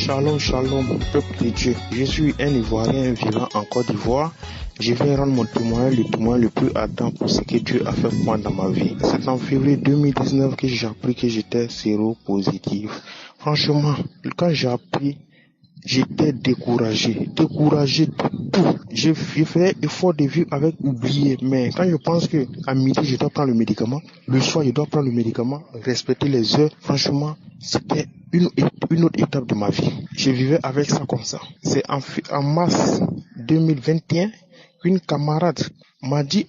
Shalom, shalom, peuple de Dieu. Je suis un Ivoirien vivant en Côte d'Ivoire. Je viens rendre mon témoignage, le témoin le plus ardent pour ce que Dieu a fait pour moi dans ma vie. C'est en février 2019 que j'ai appris que j'étais séropositif. Franchement, quand j'ai appris, j'étais découragé de tout. J'ai fait effort de vivre avec oublier, mais quand je pense que à midi je dois prendre le médicament, le soir je dois prendre le médicament, respecter les heures, franchement, c'était une autre étape de ma vie. Je vivais avec ça comme ça. C'est en mars 2021 qu'une camarade m'a dit,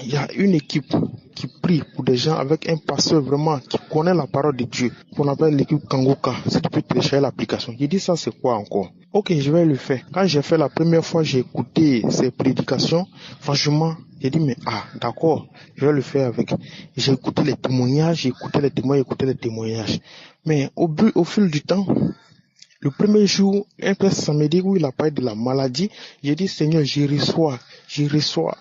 il y a une équipe qui prie pour des gens avec un pasteur vraiment qui connaît la parole de Dieu, qu'on appelle l'équipe Kangoka. Si tu peux télécharger l'application. J'ai dit, ça c'est quoi encore? Ok, je vais le faire. Quand j'ai fait la première fois, j'ai écouté ses prédications. Franchement, j'ai dit, mais d'accord, je vais le faire avec. J'ai écouté les témoignages, Mais au fil du temps, le premier jour, un peu samedi où il a parlé de la maladie, j'ai dit, Seigneur, je reçois.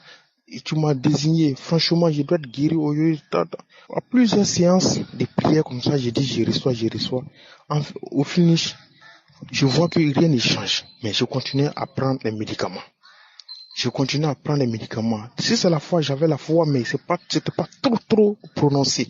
Et tu m'as désigné. Franchement, je dois être guéri aujourd'hui. À plusieurs séances de prière comme ça, j'ai dit, je reçois. Au finish, je vois que rien ne change. Mais je continue à prendre les médicaments. Si c'est la foi, j'avais la foi, mais c'était pas trop prononcé.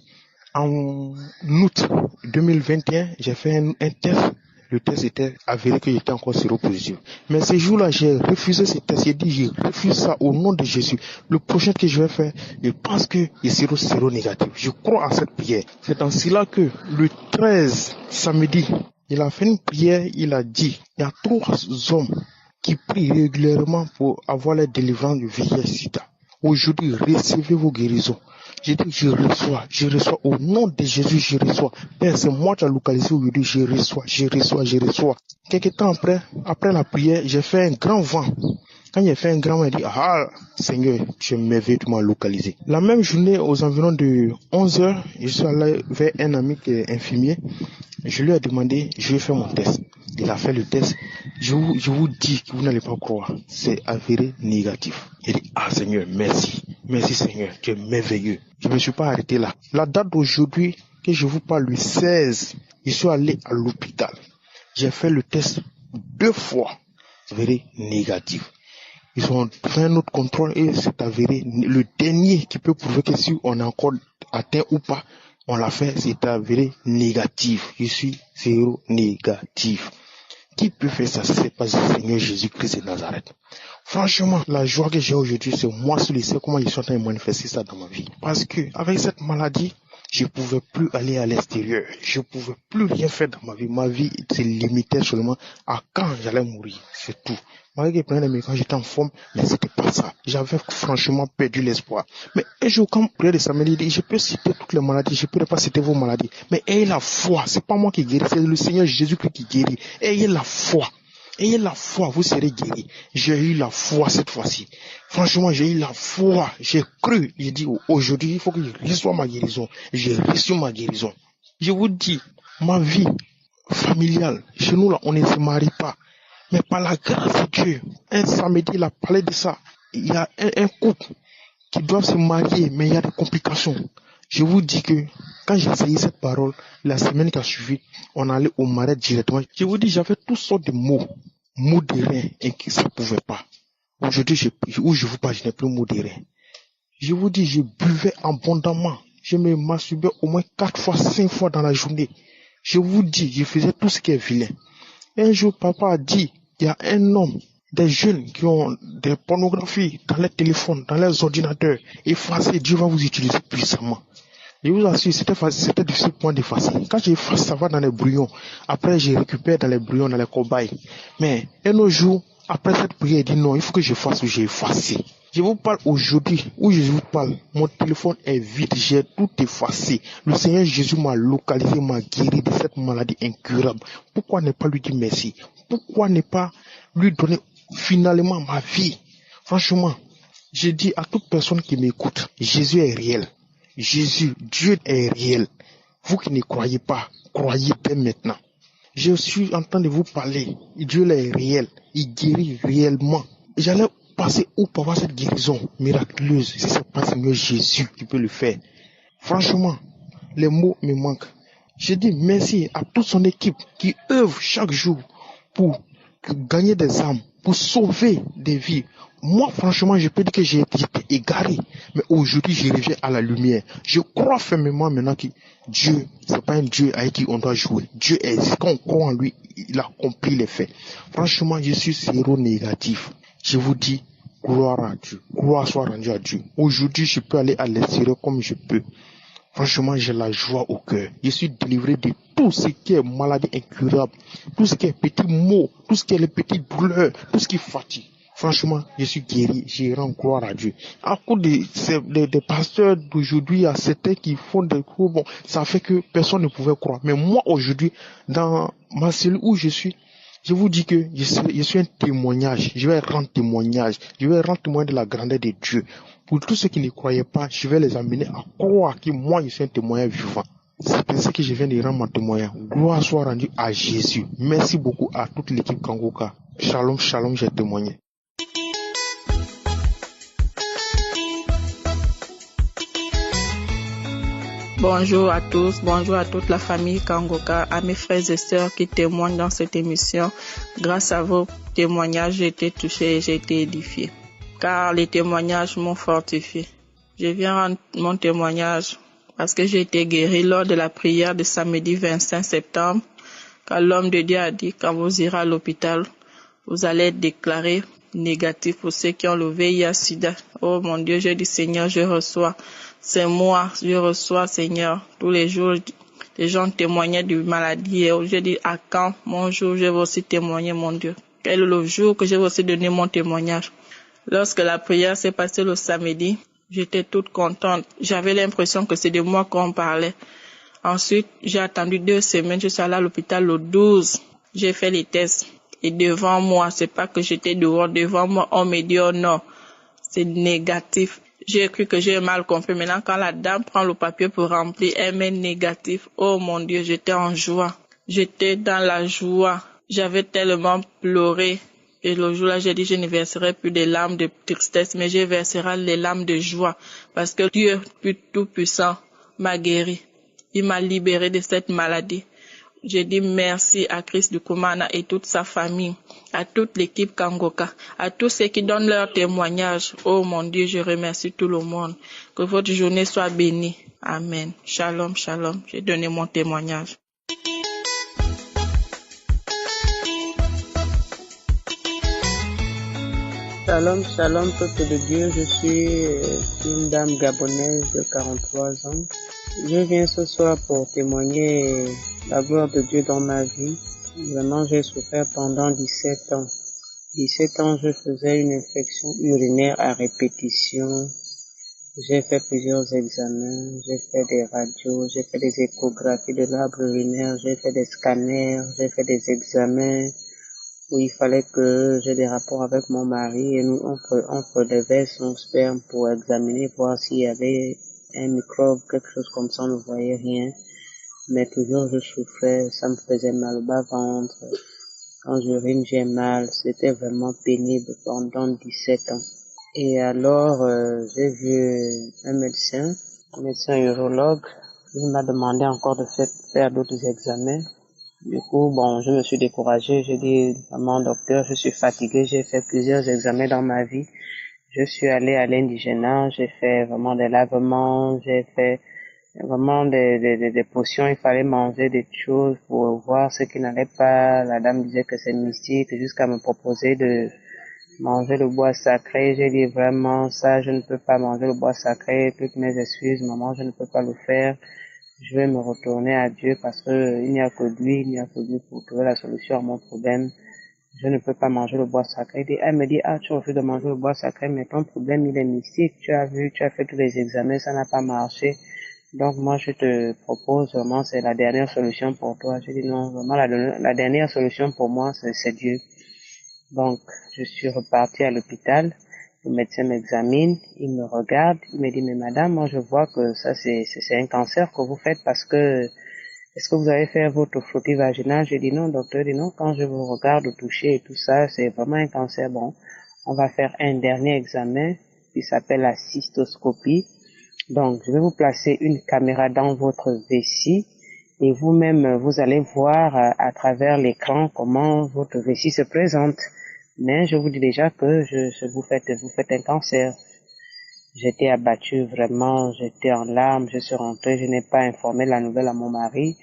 En août 2021, j'ai fait un test. Le test était avéré que j'étais encore séropositif. Mais ce jour-là, j'ai refusé ce test. J'ai dit, je refuse ça au nom de Jésus. Le prochain que je vais faire, je pense que je serai séronégatif. Je crois en cette prière. C'est dans cela que le 13 samedi, il a fait une prière, il a dit, il y a 3 hommes qui prient régulièrement pour avoir la délivrance du VIH-Sida. Aujourd'hui, recevez vos guérisons. J'ai dit, je reçois, au nom de Jésus, je reçois. Père, c'est moi qui ai localisé aujourd'hui, je reçois. Quelques temps après la prière, j'ai fait un grand vent. Quand j'ai fait un grand vent, il dit, Seigneur, tu es merveilleux, tu m'as localisé. La même journée, aux environs de 11h, je suis allé vers un ami qui est infirmier. Je lui ai demandé, je vais faire mon test. Il a fait le test. Je vous dis que vous n'allez pas croire. C'est avéré négatif. Il dit, Seigneur, merci. Merci Seigneur, tu es merveilleux. Je ne me suis pas arrêté là. La date d'aujourd'hui, que je vous parle, le 16, je suis allé à l'hôpital. J'ai fait le test 2 fois. C'est avéré négatif. Ils ont fait un autre contrôle et c'est avéré. Le dernier qui peut prouver que si on est encore atteint ou pas, on l'a fait, c'est avéré négatif. Je suis séronégatif. Qui peut faire ça? C'est pas le Seigneur Jésus-Christ de Nazareth. Franchement, la joie que j'ai aujourd'hui, c'est moi seul et c'est comment je suis en train de manifester ça dans ma vie. Parce que avec cette maladie, je pouvais plus aller à l'extérieur. Je pouvais plus rien faire dans ma vie. Ma vie se limitait seulement à quand j'allais mourir. C'est tout. Malgré que plein d'amis, quand j'étais en forme, mais c'était pas ça. J'avais franchement perdu l'espoir. Mais un jour, quand prière de samedi, je peux citer toutes les maladies, je peux pas citer vos maladies. Mais ayez la foi. C'est pas moi qui guéris, c'est le Seigneur Jésus-Christ qui guérit. Ayez la foi. Ayez la foi, vous serez guéris. J'ai eu la foi cette fois-ci. Franchement, j'ai eu la foi. J'ai cru. J'ai dit, aujourd'hui, il faut que je reçoive ma guérison. J'ai reçu ma guérison. Je vous dis, ma vie familiale, chez nous là, on ne se marie pas. Mais par la grâce de Dieu, un samedi, il a parlé de ça. Il y a un couple qui doit se marier, mais il y a des complications. Je vous dis que quand j'ai essayé cette parole, la semaine qui a suivi, on allait au marais directement. Je vous dis, j'avais toutes sortes de mots de rein, et que ça ne pouvait pas. Aujourd'hui, où je vous parle, je n'ai plus mots de rein. Je vous dis, je buvais abondamment. Je me masturbais au moins 4 fois, 5 fois dans la journée. Je vous dis, je faisais tout ce qui est vilain. Un jour, papa a dit, il y a un homme, des jeunes qui ont des pornographies dans les téléphones, dans les ordinateurs, effacez, Dieu va vous utiliser puissamment. Je vous assure, c'était difficile pour moi d'effacer. Quand j'efface, ça va dans les brouillons. Après, je récupère dans les brouillons, dans les cobayes. Mais un autre jour, après cette prière, il dit non, il faut que j'efface ou j'ai effacé. Je vous parle aujourd'hui, où je vous parle, mon téléphone est vide, j'ai tout effacé. Le Seigneur Jésus m'a localisé, m'a guéri de cette maladie incurable. Pourquoi ne pas lui dire merci? Pourquoi ne pas lui donner finalement ma vie? Franchement, je dis à toute personne qui m'écoute, Jésus est réel. Jésus, Dieu est réel. Vous qui ne croyez pas, croyez dès maintenant. Je suis en train de vous parler. Dieu est réel. Il guérit réellement. J'allais passer où pour avoir cette guérison miraculeuse? Si c'est pas Seigneur Jésus qui peut le faire. Franchement, les mots me manquent. Je dis merci à toute son équipe qui œuvre chaque jour pour gagner des âmes, pour sauver des vies. Moi, franchement, je peux dire que j'étais égaré. Mais aujourd'hui, je reviens à la lumière. Je crois fermement maintenant que Dieu, c'est pas un Dieu avec qui on doit jouer. Dieu est, quand on croit en lui, il accomplit les faits. Franchement, je suis zéro négatif. Je vous dis, gloire à Dieu. Gloire soit rendue à Dieu. Aujourd'hui, je peux aller à l'extérieur comme je peux. Franchement, j'ai la joie au cœur. Je suis délivré de tout ce qui est maladie incurable, tout ce qui est petits maux, tout ce qui est les petites douleurs, tout ce qui fatigue. Franchement, je suis guéri, je rends gloire à Dieu. À cause des pasteurs d'aujourd'hui, il y a certains qui font des cours, bon, ça fait que personne ne pouvait croire. Mais moi, aujourd'hui, dans ma cellule où je suis, je vous dis que je suis un témoignage. Je vais rendre témoignage. Je vais rendre témoignage de la grandeur de Dieu. Pour tous ceux qui ne croyaient pas, je vais les amener à croire que moi, je suis un témoignage vivant. C'est pour ça que je viens de rendre mon témoignage. Gloire soit rendue à Jésus. Merci beaucoup à toute l'équipe Kangoka. Shalom, shalom, j'ai témoigné. Bonjour à tous, bonjour à toute la famille Kangoka, à mes frères et sœurs qui témoignent dans cette émission. Grâce à vos témoignages, j'ai été touché et j'ai été édifié. Car les témoignages m'ont fortifié. Je viens rendre mon témoignage parce que j'ai été guéri lors de la prière de samedi 25 septembre. Quand l'homme de Dieu a dit, quand vous irez à l'hôpital, vous allez être déclaré négatif pour ceux qui ont le VIH/SIDA. Oh mon Dieu, j'ai dit Seigneur, je reçois. C'est moi, je reçois Seigneur. Tous les jours, les gens témoignaient de maladie. Et j'ai dit à quand mon jour, je vais aussi témoigner mon Dieu. Quel est le jour que je vais aussi donner mon témoignage? Lorsque la prière s'est passée le samedi, j'étais toute contente. J'avais l'impression que c'est de moi qu'on parlait. Ensuite, j'ai attendu 2 semaines. Je suis allée à l'hôpital le 12. J'ai fait les tests. Et devant moi, c'est pas que j'étais dehors, devant moi, on me dit, oh non, c'est négatif. J'ai cru que j'ai mal compris. Maintenant, quand la dame prend le papier pour remplir, elle met négatif. Oh mon Dieu, j'étais en joie. J'étais dans la joie. J'avais tellement pleuré. Et le jour-là, j'ai dit, je ne verserai plus des larmes de tristesse, mais je verserai les larmes de joie. Parce que Dieu, tout-puissant, m'a guéri. Il m'a libéré de cette maladie. J'ai dit merci à Christ du Kumana et toute sa famille, à toute l'équipe Kangoka, à tous ceux qui donnent leur témoignage. Oh mon Dieu, je remercie tout le monde. Que votre journée soit bénie. Amen. Shalom, shalom. J'ai donné mon témoignage. Shalom, shalom, peuple de Dieu. Je suis une dame gabonaise de 43 ans. Je viens ce soir pour témoigner la gloire de Dieu dans ma vie. Vraiment, j'ai souffert pendant 17 ans. 17 ans, je faisais une infection urinaire à répétition. J'ai fait plusieurs examens, j'ai fait des radios, j'ai fait des échographies de l'arbre urinaire, j'ai fait des scanners, j'ai fait des examens où il fallait que j'ai des rapports avec mon mari et nous, on prélevait son sperme pour examiner, voir s'il y avait un microbe, quelque chose comme ça, on ne voyait rien. Mais toujours je souffrais, ça me faisait mal au bas-ventre. Quand j'urine, j'ai mal. C'était vraiment pénible pendant 17 ans. Et alors, j'ai vu un médecin urologue. Il m'a demandé encore de faire d'autres examens. Du coup, bon, je me suis découragée. J'ai dit, maman, docteur, je suis fatiguée. J'ai fait plusieurs examens dans ma vie. Je suis allée à l'indigénat. J'ai fait vraiment des lavements. J'ai fait vraiment des potions. Il fallait manger des choses pour voir ce qui n'allait pas. La dame disait que c'est mystique jusqu'à me proposer de manger le bois sacré. J'ai dit vraiment ça, je ne peux pas manger le bois sacré. Toutes mes excuses, maman, je ne peux pas le faire. Je vais me retourner à Dieu parce que il n'y a que lui pour trouver la solution à mon problème. Je ne peux pas manger le bois sacré. Elle me dit, tu refus de manger le bois sacré, mais ton problème, il est mystique. Tu as fait tous les examens, ça n'a pas marché. Donc, moi, je te propose vraiment, c'est la dernière solution pour toi. Je dis non, vraiment, la dernière solution pour moi, c'est Dieu. Donc, je suis reparti à l'hôpital. Le médecin m'examine, il me regarde, il me dit, mais madame, moi je vois que ça c'est un cancer que vous faites parce que, est-ce que vous avez fait votre frottis vaginal? J'ai dit non, docteur, dit non, quand je vous regarde toucher et tout ça, c'est vraiment un cancer. Bon, on va faire un dernier examen qui s'appelle la cystoscopie. Donc, je vais vous placer une caméra dans votre vessie Et vous-même, vous allez voir à travers l'écran comment votre vessie se présente. Mais je vous dis déjà que vous faites un cancer. J'étais abattue vraiment, j'étais en larmes, je suis rentrée, je n'ai pas informé la nouvelle à mon mari.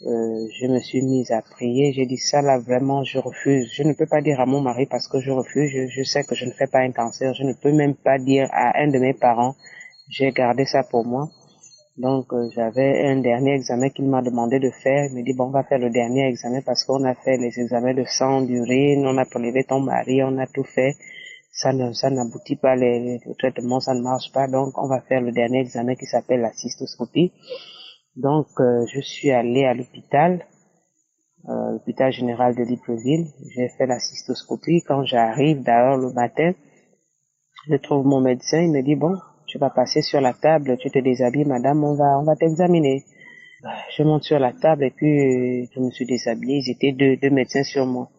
Je me suis mise à prier, j'ai dit ça là vraiment je refuse. Je ne peux pas dire à mon mari parce que je refuse, je sais que je ne fais pas un cancer, je ne peux même pas dire à un de mes parents, j'ai gardé ça pour moi. Donc j'avais un dernier examen qu'il m'a demandé de faire, il me dit bon on va faire le dernier examen parce qu'on a fait les examens de sang, d'urine, on a prélevé ton mari, on a tout fait. Ça n'aboutit pas, le traitement, ça ne marche pas, donc on va faire le dernier examen qui s'appelle la cystoscopie. Donc, je suis allée à l'hôpital général de Libreville. J'ai fait la cystoscopie. Quand j'arrive d'ailleurs le matin, je trouve mon médecin. Il me dit bon, tu vas passer sur la table, tu te déshabilles, madame, on va t'examiner. Je monte sur la table et puis je me suis déshabillée. Ils étaient deux médecins sur moi.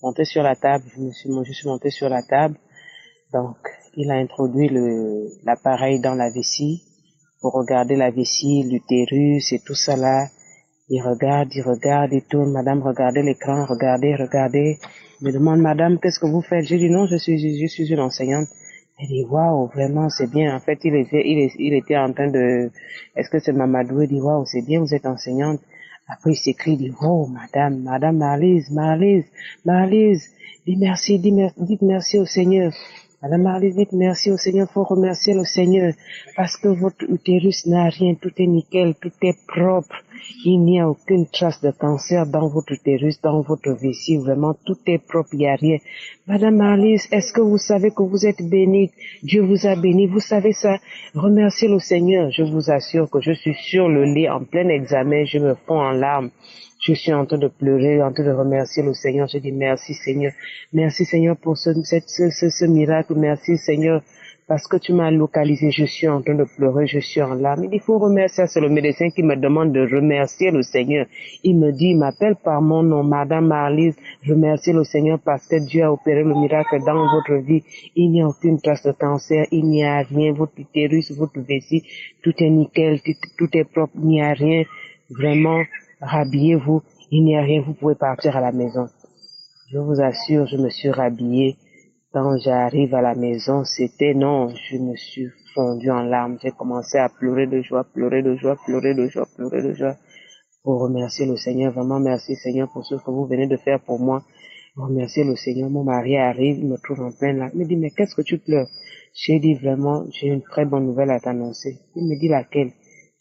Monté sur la table, je suis montée sur la table. Donc, il a introduit l'appareil dans la vessie pour regarder la vessie, l'utérus et tout ça là. Il regarde, il tourne. Madame, regardez l'écran, regardez. Il me demande, madame, qu'est-ce que vous faites? J'ai dit non, je suis une enseignante. Elle dit, waouh, vraiment, c'est bien. En fait, il était en train de, est-ce que c'est Mamadou? Il dit, waouh, c'est bien, vous êtes enseignante. Après, il s'écrit, il dit, oh, madame Marlise, dites merci au Seigneur. Madame Marlise, dites merci au Seigneur, faut remercier le Seigneur, parce que votre utérus n'a rien, tout est nickel, tout est propre. Il n'y a aucune trace de cancer dans votre utérus, dans votre vessie, vraiment, tout est propre, il n'y a rien. Madame Marlise, est-ce que vous savez que vous êtes bénie? Dieu vous a béni, vous savez ça? Remerciez le Seigneur. Je vous assure que je suis sur le lit en plein examen, je me fonds en larmes. Je suis en train de pleurer, en train de remercier le Seigneur. Je dis merci Seigneur pour ce miracle, merci Seigneur, parce que tu m'as localisé. Je suis en train de pleurer, je suis en larmes. Il faut remercier, c'est le médecin qui me demande de remercier le Seigneur. Il me dit, il m'appelle par mon nom, Madame Marlise, remerciez le Seigneur parce que Dieu a opéré le miracle dans votre vie. Il n'y a aucune trace de cancer, il n'y a rien, votre utérus, votre vessie, tout est nickel, tout est propre, il n'y a rien, vraiment. Rhabillez-vous, il n'y a rien, vous pouvez partir à la maison. Je vous assure, je me suis rhabillée. Quand j'arrive à la maison, je me suis fondue en larmes. J'ai commencé à pleurer de joie, pour remercier le Seigneur. Vraiment, merci Seigneur pour ce que vous venez de faire pour moi. Remercier le Seigneur. Mon mari arrive, il me trouve en plein là. Il me dit, mais qu'est-ce que tu pleures? J'ai dit vraiment, j'ai une très bonne nouvelle à t'annoncer. Il me dit laquelle?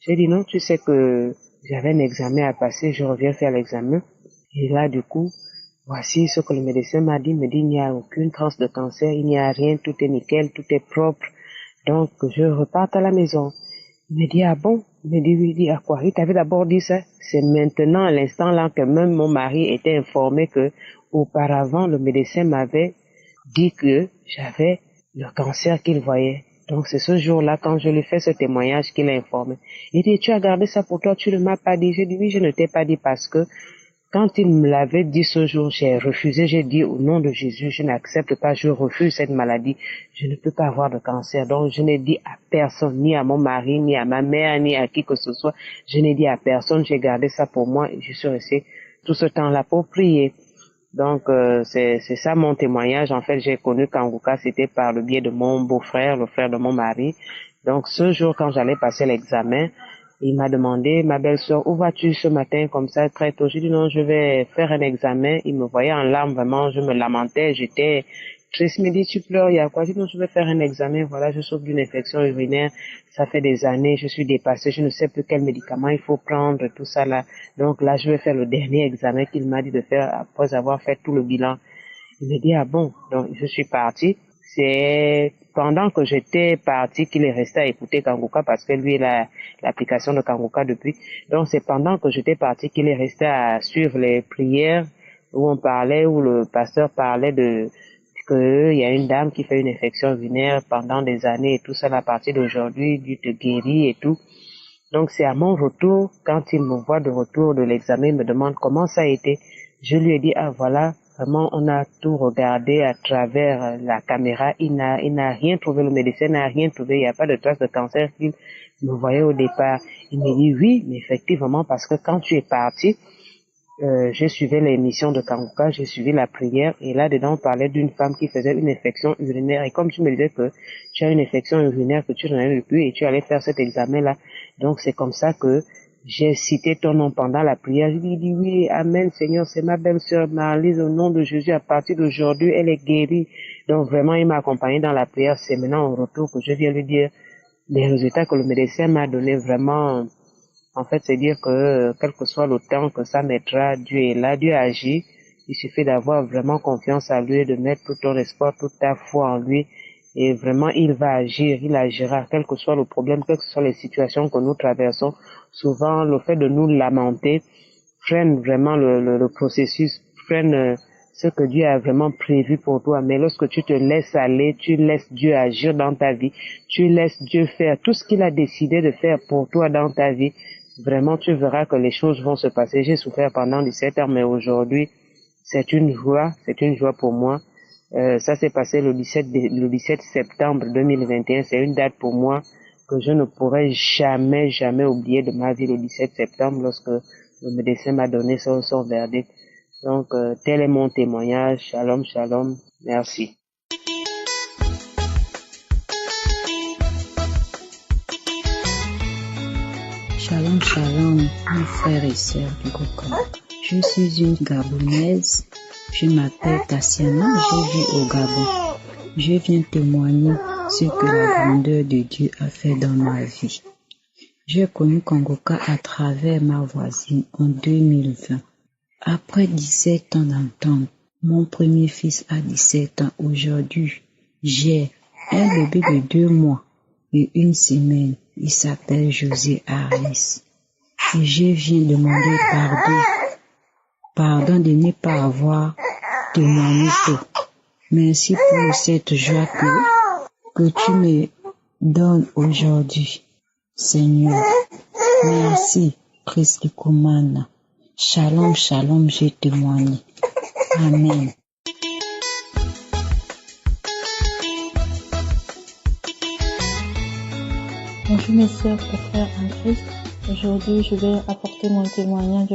J'ai dit non, tu sais que j'avais un examen à passer, je reviens faire l'examen. Et là, du coup, voici ce que le médecin m'a dit. Il me dit, il n'y a aucune trace de cancer, il n'y a rien, tout est nickel, tout est propre. Donc, je reparte à la maison. Il me dit, ah bon? Il me dit, oui, il dit, à quoi? Il t'avait d'abord dit ça. C'est maintenant, à l'instant là, que même mon mari était informé que, auparavant, le médecin m'avait dit que j'avais le cancer qu'il voyait. Donc c'est ce jour-là, quand je lui fais ce témoignage, qu'il a informé. Il dit, tu as gardé ça pour toi, tu ne m'as pas dit. J'ai dit, oui, je ne t'ai pas dit parce que quand il me l'avait dit ce jour, j'ai refusé, j'ai dit, au nom de Jésus, je n'accepte pas, je refuse cette maladie. Je ne peux pas avoir de cancer. Donc je n'ai dit à personne, ni à mon mari, ni à ma mère, ni à qui que ce soit. Je n'ai dit à personne, j'ai gardé ça pour moi et je suis restée tout ce temps-là pour prier. Donc, c'est ça mon témoignage. En fait, j'ai connu Kanguka, c'était par le biais de mon beau-frère, le frère de mon mari. Donc, ce jour, quand j'allais passer l'examen, il m'a demandé, ma belle-sœur, où vas-tu ce matin comme ça, très tôt? J'ai dit non, je vais faire un examen. Il me voyait en larmes, vraiment, je me lamentais, j'étais triste. Il me dit, tu pleures, il y a quoi? J'ai dit non, je vais faire un examen. Voilà, je souffre d'une infection urinaire. Ça fait des années, je suis dépassée, je ne sais plus quel médicament il faut prendre, tout ça là. Donc là, je vais faire le dernier examen qu'il m'a dit de faire après avoir fait tout le bilan. Il me dit, ah bon? Donc, je suis partie. C'est pendant que j'étais partie qu'il est resté à écouter Kanguka parce que lui, il a l'application de Kanguka depuis. Donc, c'est pendant que j'étais partie qu'il est resté à suivre les prières où on parlait, où le pasteur parlait de qu'il y a une dame qui fait une infection urinaire pendant des années et tout ça, à partir d'aujourd'hui, Dieu te guérit et tout. Donc, c'est à mon retour, quand il me voit de retour de l'examen, il me demande comment ça a été. Je lui ai dit, ah voilà, vraiment, on a tout regardé à travers la caméra. Il n'a rien trouvé, le médecin n'a rien trouvé, il n'y a pas de trace de cancer qu'il me voyait au départ. Il me dit oui, mais effectivement, parce que quand tu es parti, je suivais l'émission de Kangoka, j'ai suivi la prière, et là-dedans, on parlait d'une femme qui faisait une infection urinaire, et comme tu me disais que tu as une infection urinaire, que tu n'en as plus, et tu allais faire cet examen-là, donc c'est comme ça que j'ai cité ton nom pendant la prière. Je lui ai dit oui, amen, Seigneur, c'est ma belle-sœur Marlise, au nom de Jésus, à partir d'aujourd'hui, elle est guérie. Donc vraiment, il m'a accompagné dans la prière. C'est maintenant au retour que je viens lui dire les résultats que le médecin m'a donné. Vraiment, en fait, c'est dire que quel que soit le temps que ça mettra, Dieu est là, Dieu agit. Il suffit d'avoir vraiment confiance en lui, de mettre tout ton espoir, toute ta foi en lui. Et vraiment, il va agir, il agira, quel que soit le problème, quelles que soient les situations que nous traversons. Souvent, le fait de nous lamenter freine vraiment le processus, freine ce que Dieu a vraiment prévu pour toi. Mais lorsque tu te laisses aller, tu laisses Dieu agir dans ta vie, tu laisses Dieu faire tout ce qu'il a décidé de faire pour toi dans ta vie, vraiment tu verras que les choses vont se passer. J'ai souffert pendant 17 ans, mais aujourd'hui, c'est une joie pour moi. Ça s'est passé le 17 septembre 2021. C'est une date pour moi que je ne pourrai jamais oublier de ma vie, le 17 septembre, lorsque le médecin m'a donné son verdict. Donc, tel est mon témoignage. Shalom, shalom. Merci. Shalom, shalom, mes frères et sœurs du Coca. Je suis une Gabonaise. Je m'appelle Tassiana, je vis au Gabon. Je viens témoigner ce que la grandeur de Dieu a fait dans ma vie. J'ai connu Kangoka à travers ma voisine en 2020. Après 17 ans d'entente, mon premier fils a 17 ans aujourd'hui. J'ai un bébé de 2 mois et 1 semaine. Il s'appelle José Harris. Et je viens demander pardon de ne pas avoir témoigné tôt. Merci pour cette joie que tu me donnes aujourd'hui. Seigneur, merci, Christ Kumana. Shalom, shalom, je témoigne. Amen. Bonjour mes sœurs et frères en Christ. Aujourd'hui, je vais apporter mon témoignage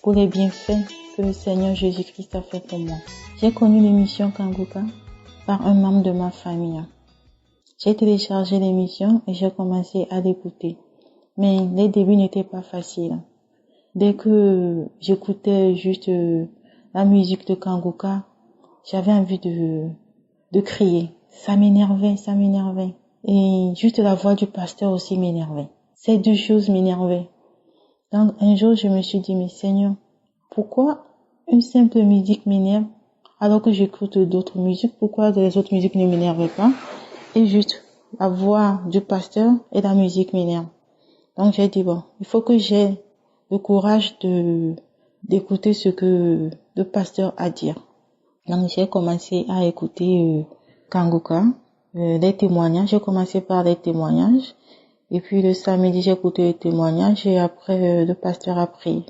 pour les bienfaits que le Seigneur Jésus-Christ a fait pour moi. J'ai connu l'émission Kangoka par un membre de ma famille. J'ai téléchargé l'émission et j'ai commencé à l'écouter. Mais les débuts n'étaient pas faciles. Dès que j'écoutais juste la musique de Kangoka, j'avais envie de crier. Ça m'énervait. Et juste la voix du pasteur aussi m'énervait. Ces 2 choses m'énervaient. Donc un jour, je me suis dit, mais Seigneur, pourquoi une simple musique m'énerve alors que j'écoute d'autres musiques? Pourquoi les autres musiques ne m'énervent pas? Et juste la voix du pasteur et la musique m'énervent. Donc j'ai dit, bon, il faut que j'ai le courage d'écouter ce que le pasteur a à dire. Donc j'ai commencé à écouter Kangoka. Les témoignages, j'ai commencé par les témoignages et puis le samedi j'ai écouté les témoignages et après le pasteur a prié.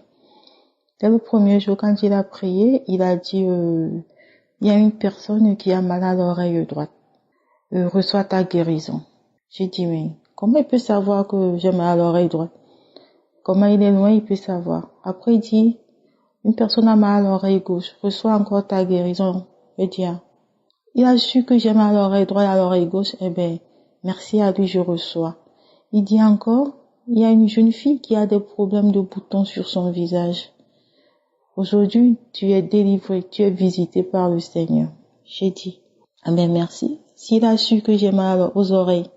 Dès le premier jour quand il a prié, il a dit il y a une personne qui a mal à l'oreille droite, reçois ta guérison. J'ai dit mais comment il peut savoir que j'ai mal à l'oreille droite? Comment il est loin, il peut savoir? Après il dit une personne a mal à l'oreille gauche, reçois encore ta guérison. Je dis il a su que j'ai mal à l'oreille droite et à l'oreille gauche, merci à lui, je reçois. Il dit encore, il y a une jeune fille qui a des problèmes de boutons sur son visage. Aujourd'hui, tu es délivré, tu es visité par le Seigneur. J'ai dit, merci. S'il a su que j'ai mal aux oreilles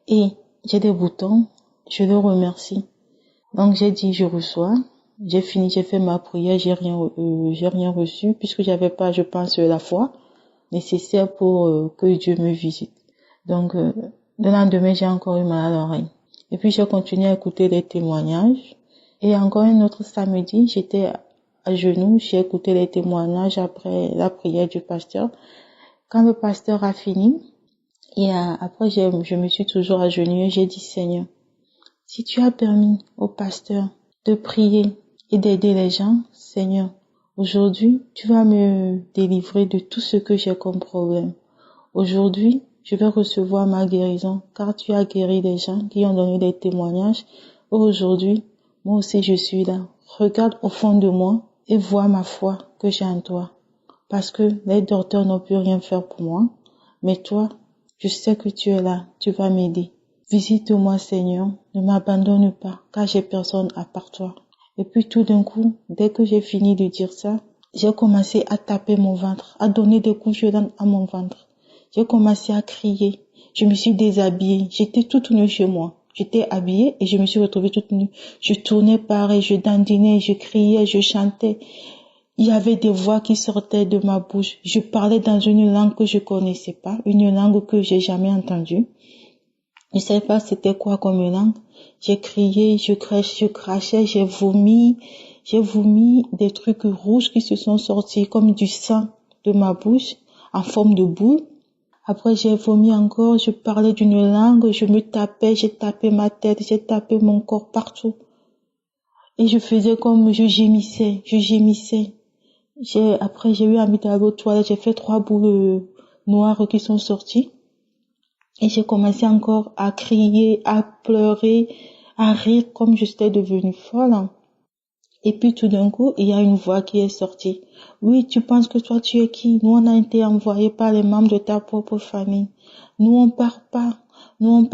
et j'ai des boutons, je le remercie. Donc j'ai dit, je reçois. J'ai fini, j'ai fait ma prière, j'ai rien reçu puisque j'avais pas, je pense, la foi nécessaire pour que Dieu me visite. Donc, le lendemain, j'ai encore eu mal à l'oreille. Et puis, j'ai continué à écouter les témoignages. Et encore un autre samedi, j'étais à genoux, j'ai écouté les témoignages après la prière du pasteur. Quand le pasteur a fini, et après, je me suis toujours agenouillée, j'ai dit, Seigneur, si tu as permis au pasteur de prier et d'aider les gens, Seigneur, aujourd'hui, tu vas me délivrer de tout ce que j'ai comme problème. Aujourd'hui, je vais recevoir ma guérison, car tu as guéri des gens qui ont donné des témoignages. Aujourd'hui, moi aussi je suis là. Regarde au fond de moi et vois ma foi que j'ai en toi. Parce que les docteurs n'ont pu rien faire pour moi. Mais toi, je sais que tu es là, tu vas m'aider. Visite-moi, Seigneur, ne m'abandonne pas, car j'ai personne à part toi. Et puis tout d'un coup, dès que j'ai fini de dire ça, j'ai commencé à taper mon ventre, à donner des coups violents à mon ventre. J'ai commencé à crier. Je me suis déshabillée. J'étais toute nue chez moi. J'étais habillée et je me suis retrouvée toute nue. Je tournais pareil, je dandinais, je criais, je chantais. Il y avait des voix qui sortaient de ma bouche. Je parlais dans une langue que je connaissais pas, une langue que j'ai jamais entendue. Je savais pas c'était quoi comme langue. J'ai crié, je crachais, j'ai vomi des trucs rouges qui se sont sortis comme du sang de ma bouche en forme de boule. Après j'ai vomi encore, je parlais d'une langue, je me tapais, j'ai tapé ma tête, j'ai tapé mon corps partout. Et je faisais comme je gémissais. Après j'ai eu envie d'aller aux toilettes, j'ai fait 3 boules noires qui sont sorties. Et j'ai commencé encore à crier, à pleurer, à rire comme j'étais devenue folle. Et puis tout d'un coup, il y a une voix qui est sortie. Oui, tu penses que toi tu es qui? Nous on a été envoyés par les membres de ta propre famille. Nous on part pas, nous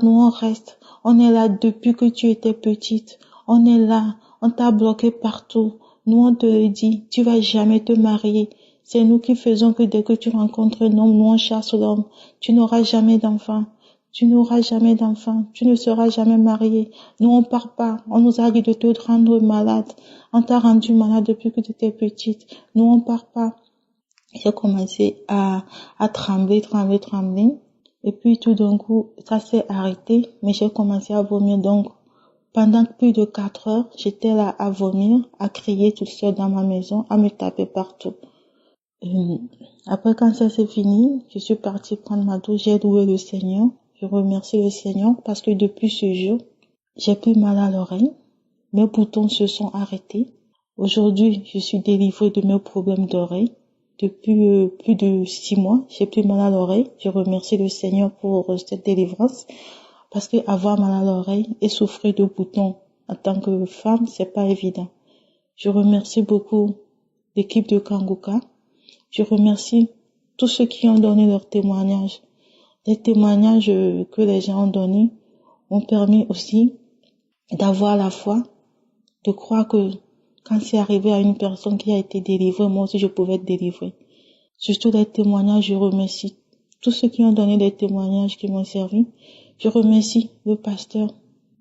on reste. On est là depuis que tu étais petite. On est là, on t'a bloqué partout. Nous on te le dit, tu vas jamais te marier. C'est nous qui faisons que dès que tu rencontres un homme, nous on chasse l'homme. Tu n'auras jamais d'enfant. Tu ne seras jamais marié. Nous, on part pas. On nous a dit de te rendre malade. On t'a rendu malade depuis que tu étais petite. Nous, on part pas. J'ai commencé à trembler. Et puis, tout d'un coup, ça s'est arrêté, mais j'ai commencé à vomir. Donc, pendant plus de 4 heures, j'étais là à vomir, à crier toute seule dans ma maison, à me taper partout. Après, quand ça s'est fini, je suis partie prendre ma douche, j'ai loué le Seigneur. Je remercie le Seigneur parce que depuis ce jour, j'ai plus mal à l'oreille. Mes boutons se sont arrêtés. Aujourd'hui, je suis délivrée de mes problèmes d'oreille. Depuis plus de 6 mois, j'ai plus mal à l'oreille. Je remercie le Seigneur pour cette délivrance parce que avoir mal à l'oreille et souffrir de boutons en tant que femme, c'est pas évident. Je remercie beaucoup l'équipe de Kangoka. Je remercie tous ceux qui ont donné leur témoignage. Les témoignages que les gens ont donnés ont permis aussi d'avoir la foi, de croire que quand c'est arrivé à une personne qui a été délivrée, moi aussi je pouvais être délivrée. Surtout les témoignages, je remercie tous ceux qui ont donné des témoignages qui m'ont servi. Je remercie le pasteur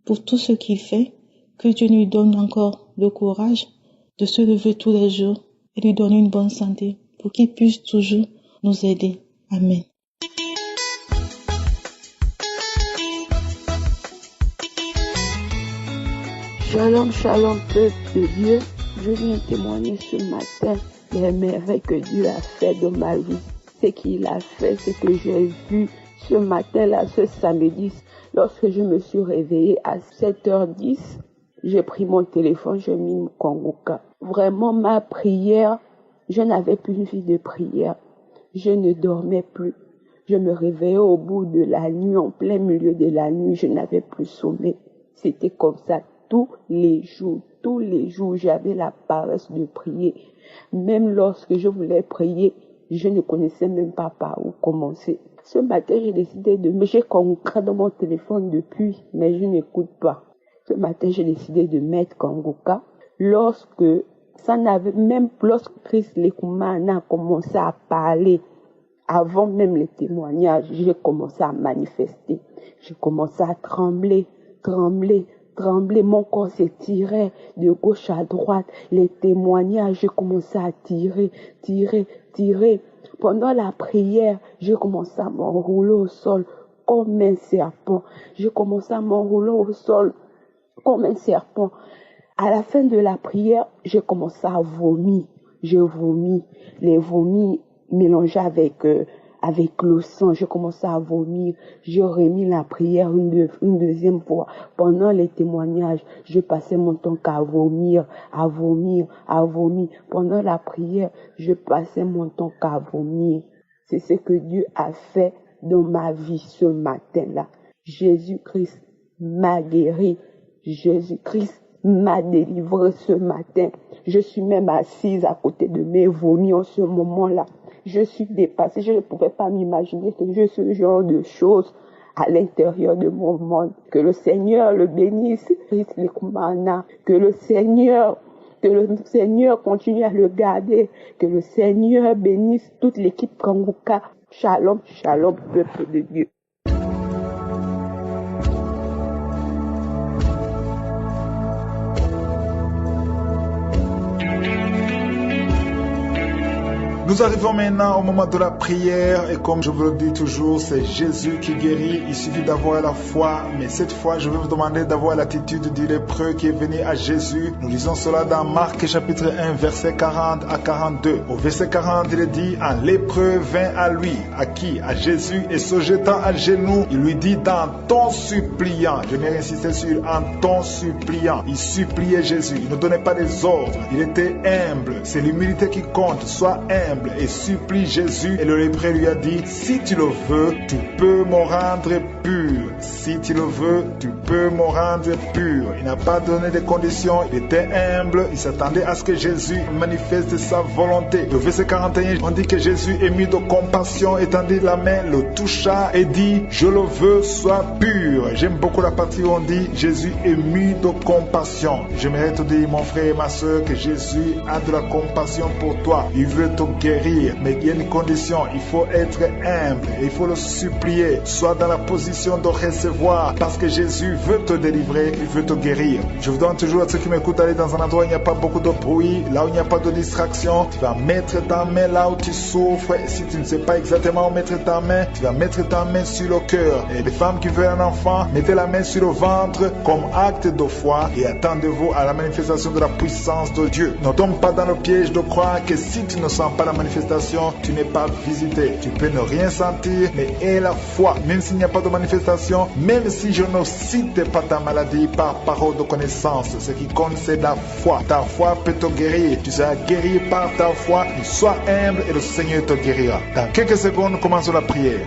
pour tout ce qu'il fait, que Dieu lui donne encore le courage de se lever tous les jours et lui donner une bonne santé pour qu'il puisse toujours nous aider. Amen. Shalom, peuple de Dieu. Je viens témoigner ce matin les merveilles que Dieu a fait de ma vie. Ce qu'il a fait, ce que j'ai vu ce matin-là, ce samedi, lorsque je me suis réveillée à 7h10, j'ai pris mon téléphone, j'ai mis mon Kangoka. Vraiment, ma prière, je n'avais plus une vie de prière. Je ne dormais plus. Je me réveillais au bout de la nuit, en plein milieu de la nuit, je n'avais plus sommeil. C'était comme ça. Tous les jours, j'avais la paresse de prier. Même lorsque je voulais prier, je ne connaissais même pas par où commencer. Ce matin, j'ai décidé j'ai Kangoka dans mon téléphone depuis, mais je n'écoute pas. Ce matin, j'ai décidé de mettre Kangoka. Lorsque Christ Lekoumana a commencé à parler, avant même les témoignages, j'ai commencé à manifester. J'ai commencé à trembler. Mon corps s'étirait de gauche à droite. Les témoignages, j'ai commencé à tirer. Pendant la prière, j'ai commencé à m'enrouler au sol comme un serpent. À la fin de la prière, j'ai commencé à vomir. Je vomis. Les vomis mélangés avec le sang. J'ai commencé à vomir. J'ai remis la prière une deuxième fois. Pendant les témoignages, je passais mon temps qu'à vomir. Pendant la prière, je passais mon temps qu'à vomir. C'est ce que Dieu a fait dans ma vie ce matin-là. Jésus-Christ m'a guéri. Jésus-Christ m'a délivré ce matin. Je suis même assise à côté de mes vomis en ce moment-là. Je suis dépassée. Je ne pouvais pas m'imaginer que je ce genre de choses à l'intérieur de mon monde. Que le Seigneur le bénisse. Que le Seigneur continue à le garder. Que le Seigneur bénisse toute l'équipe Kanguka. Shalom, shalom, peuple de Dieu. Nous arrivons maintenant au moment de la prière et comme je vous le dis toujours, c'est Jésus qui guérit. Il suffit d'avoir la foi, mais cette fois, je vais vous demander d'avoir l'attitude du lépreux qui est venu à Jésus. Nous lisons cela dans Marc chapitre 1, verset 40 à 42. Au verset 40, il est dit, un lépreux vint à lui, à qui? À Jésus, et se jetant à genoux, il lui dit d'un ton suppliant, je vais insister sur un ton suppliant, il suppliait Jésus, il ne donnait pas des ordres, il était humble, c'est l'humilité qui compte, sois humble et supplie Jésus. Et le lépreux lui a dit, si tu le veux, tu peux me rendre pur. Si tu le veux, tu peux me rendre pur. Il n'a pas donné de conditions, il était humble, il s'attendait à ce que Jésus manifeste sa volonté. Au verset 41, on dit que Jésus ému de compassion, étendit la main, le toucha et dit, je le veux, sois pur. J'aime beaucoup la partie où on dit, Jésus ému de compassion. J'aimerais te dire, mon frère et ma soeur, que Jésus a de la compassion pour toi. Il veut te guérir, mais il y a une condition, il faut être humble, il faut le supplier, sois dans la position de recevoir, parce que Jésus veut te délivrer, il veut te guérir. Je vous donne toujours à ceux qui m'écoutent, aller dans un endroit où il n'y a pas beaucoup de bruit, là où il n'y a pas de distraction, tu vas mettre ta main là où tu souffres, et si tu ne sais pas exactement où mettre ta main, tu vas mettre ta main sur le cœur. Et les femmes qui veulent un enfant, mettez la main sur le ventre comme acte de foi et attendez-vous à la manifestation de la puissance de Dieu. Ne tombe pas dans le piège de croire que si tu ne sens pas la manifestation, tu n'es pas visité. Tu peux ne rien sentir, mais aie la foi. Même s'il n'y a pas de manifestation, même si je ne cite pas ta maladie par parole de connaissance, ce qui compte c'est la foi. Ta foi peut te guérir. Tu seras guéri par ta foi. Sois humble et le Seigneur te guérira. Dans quelques secondes, commençons la prière.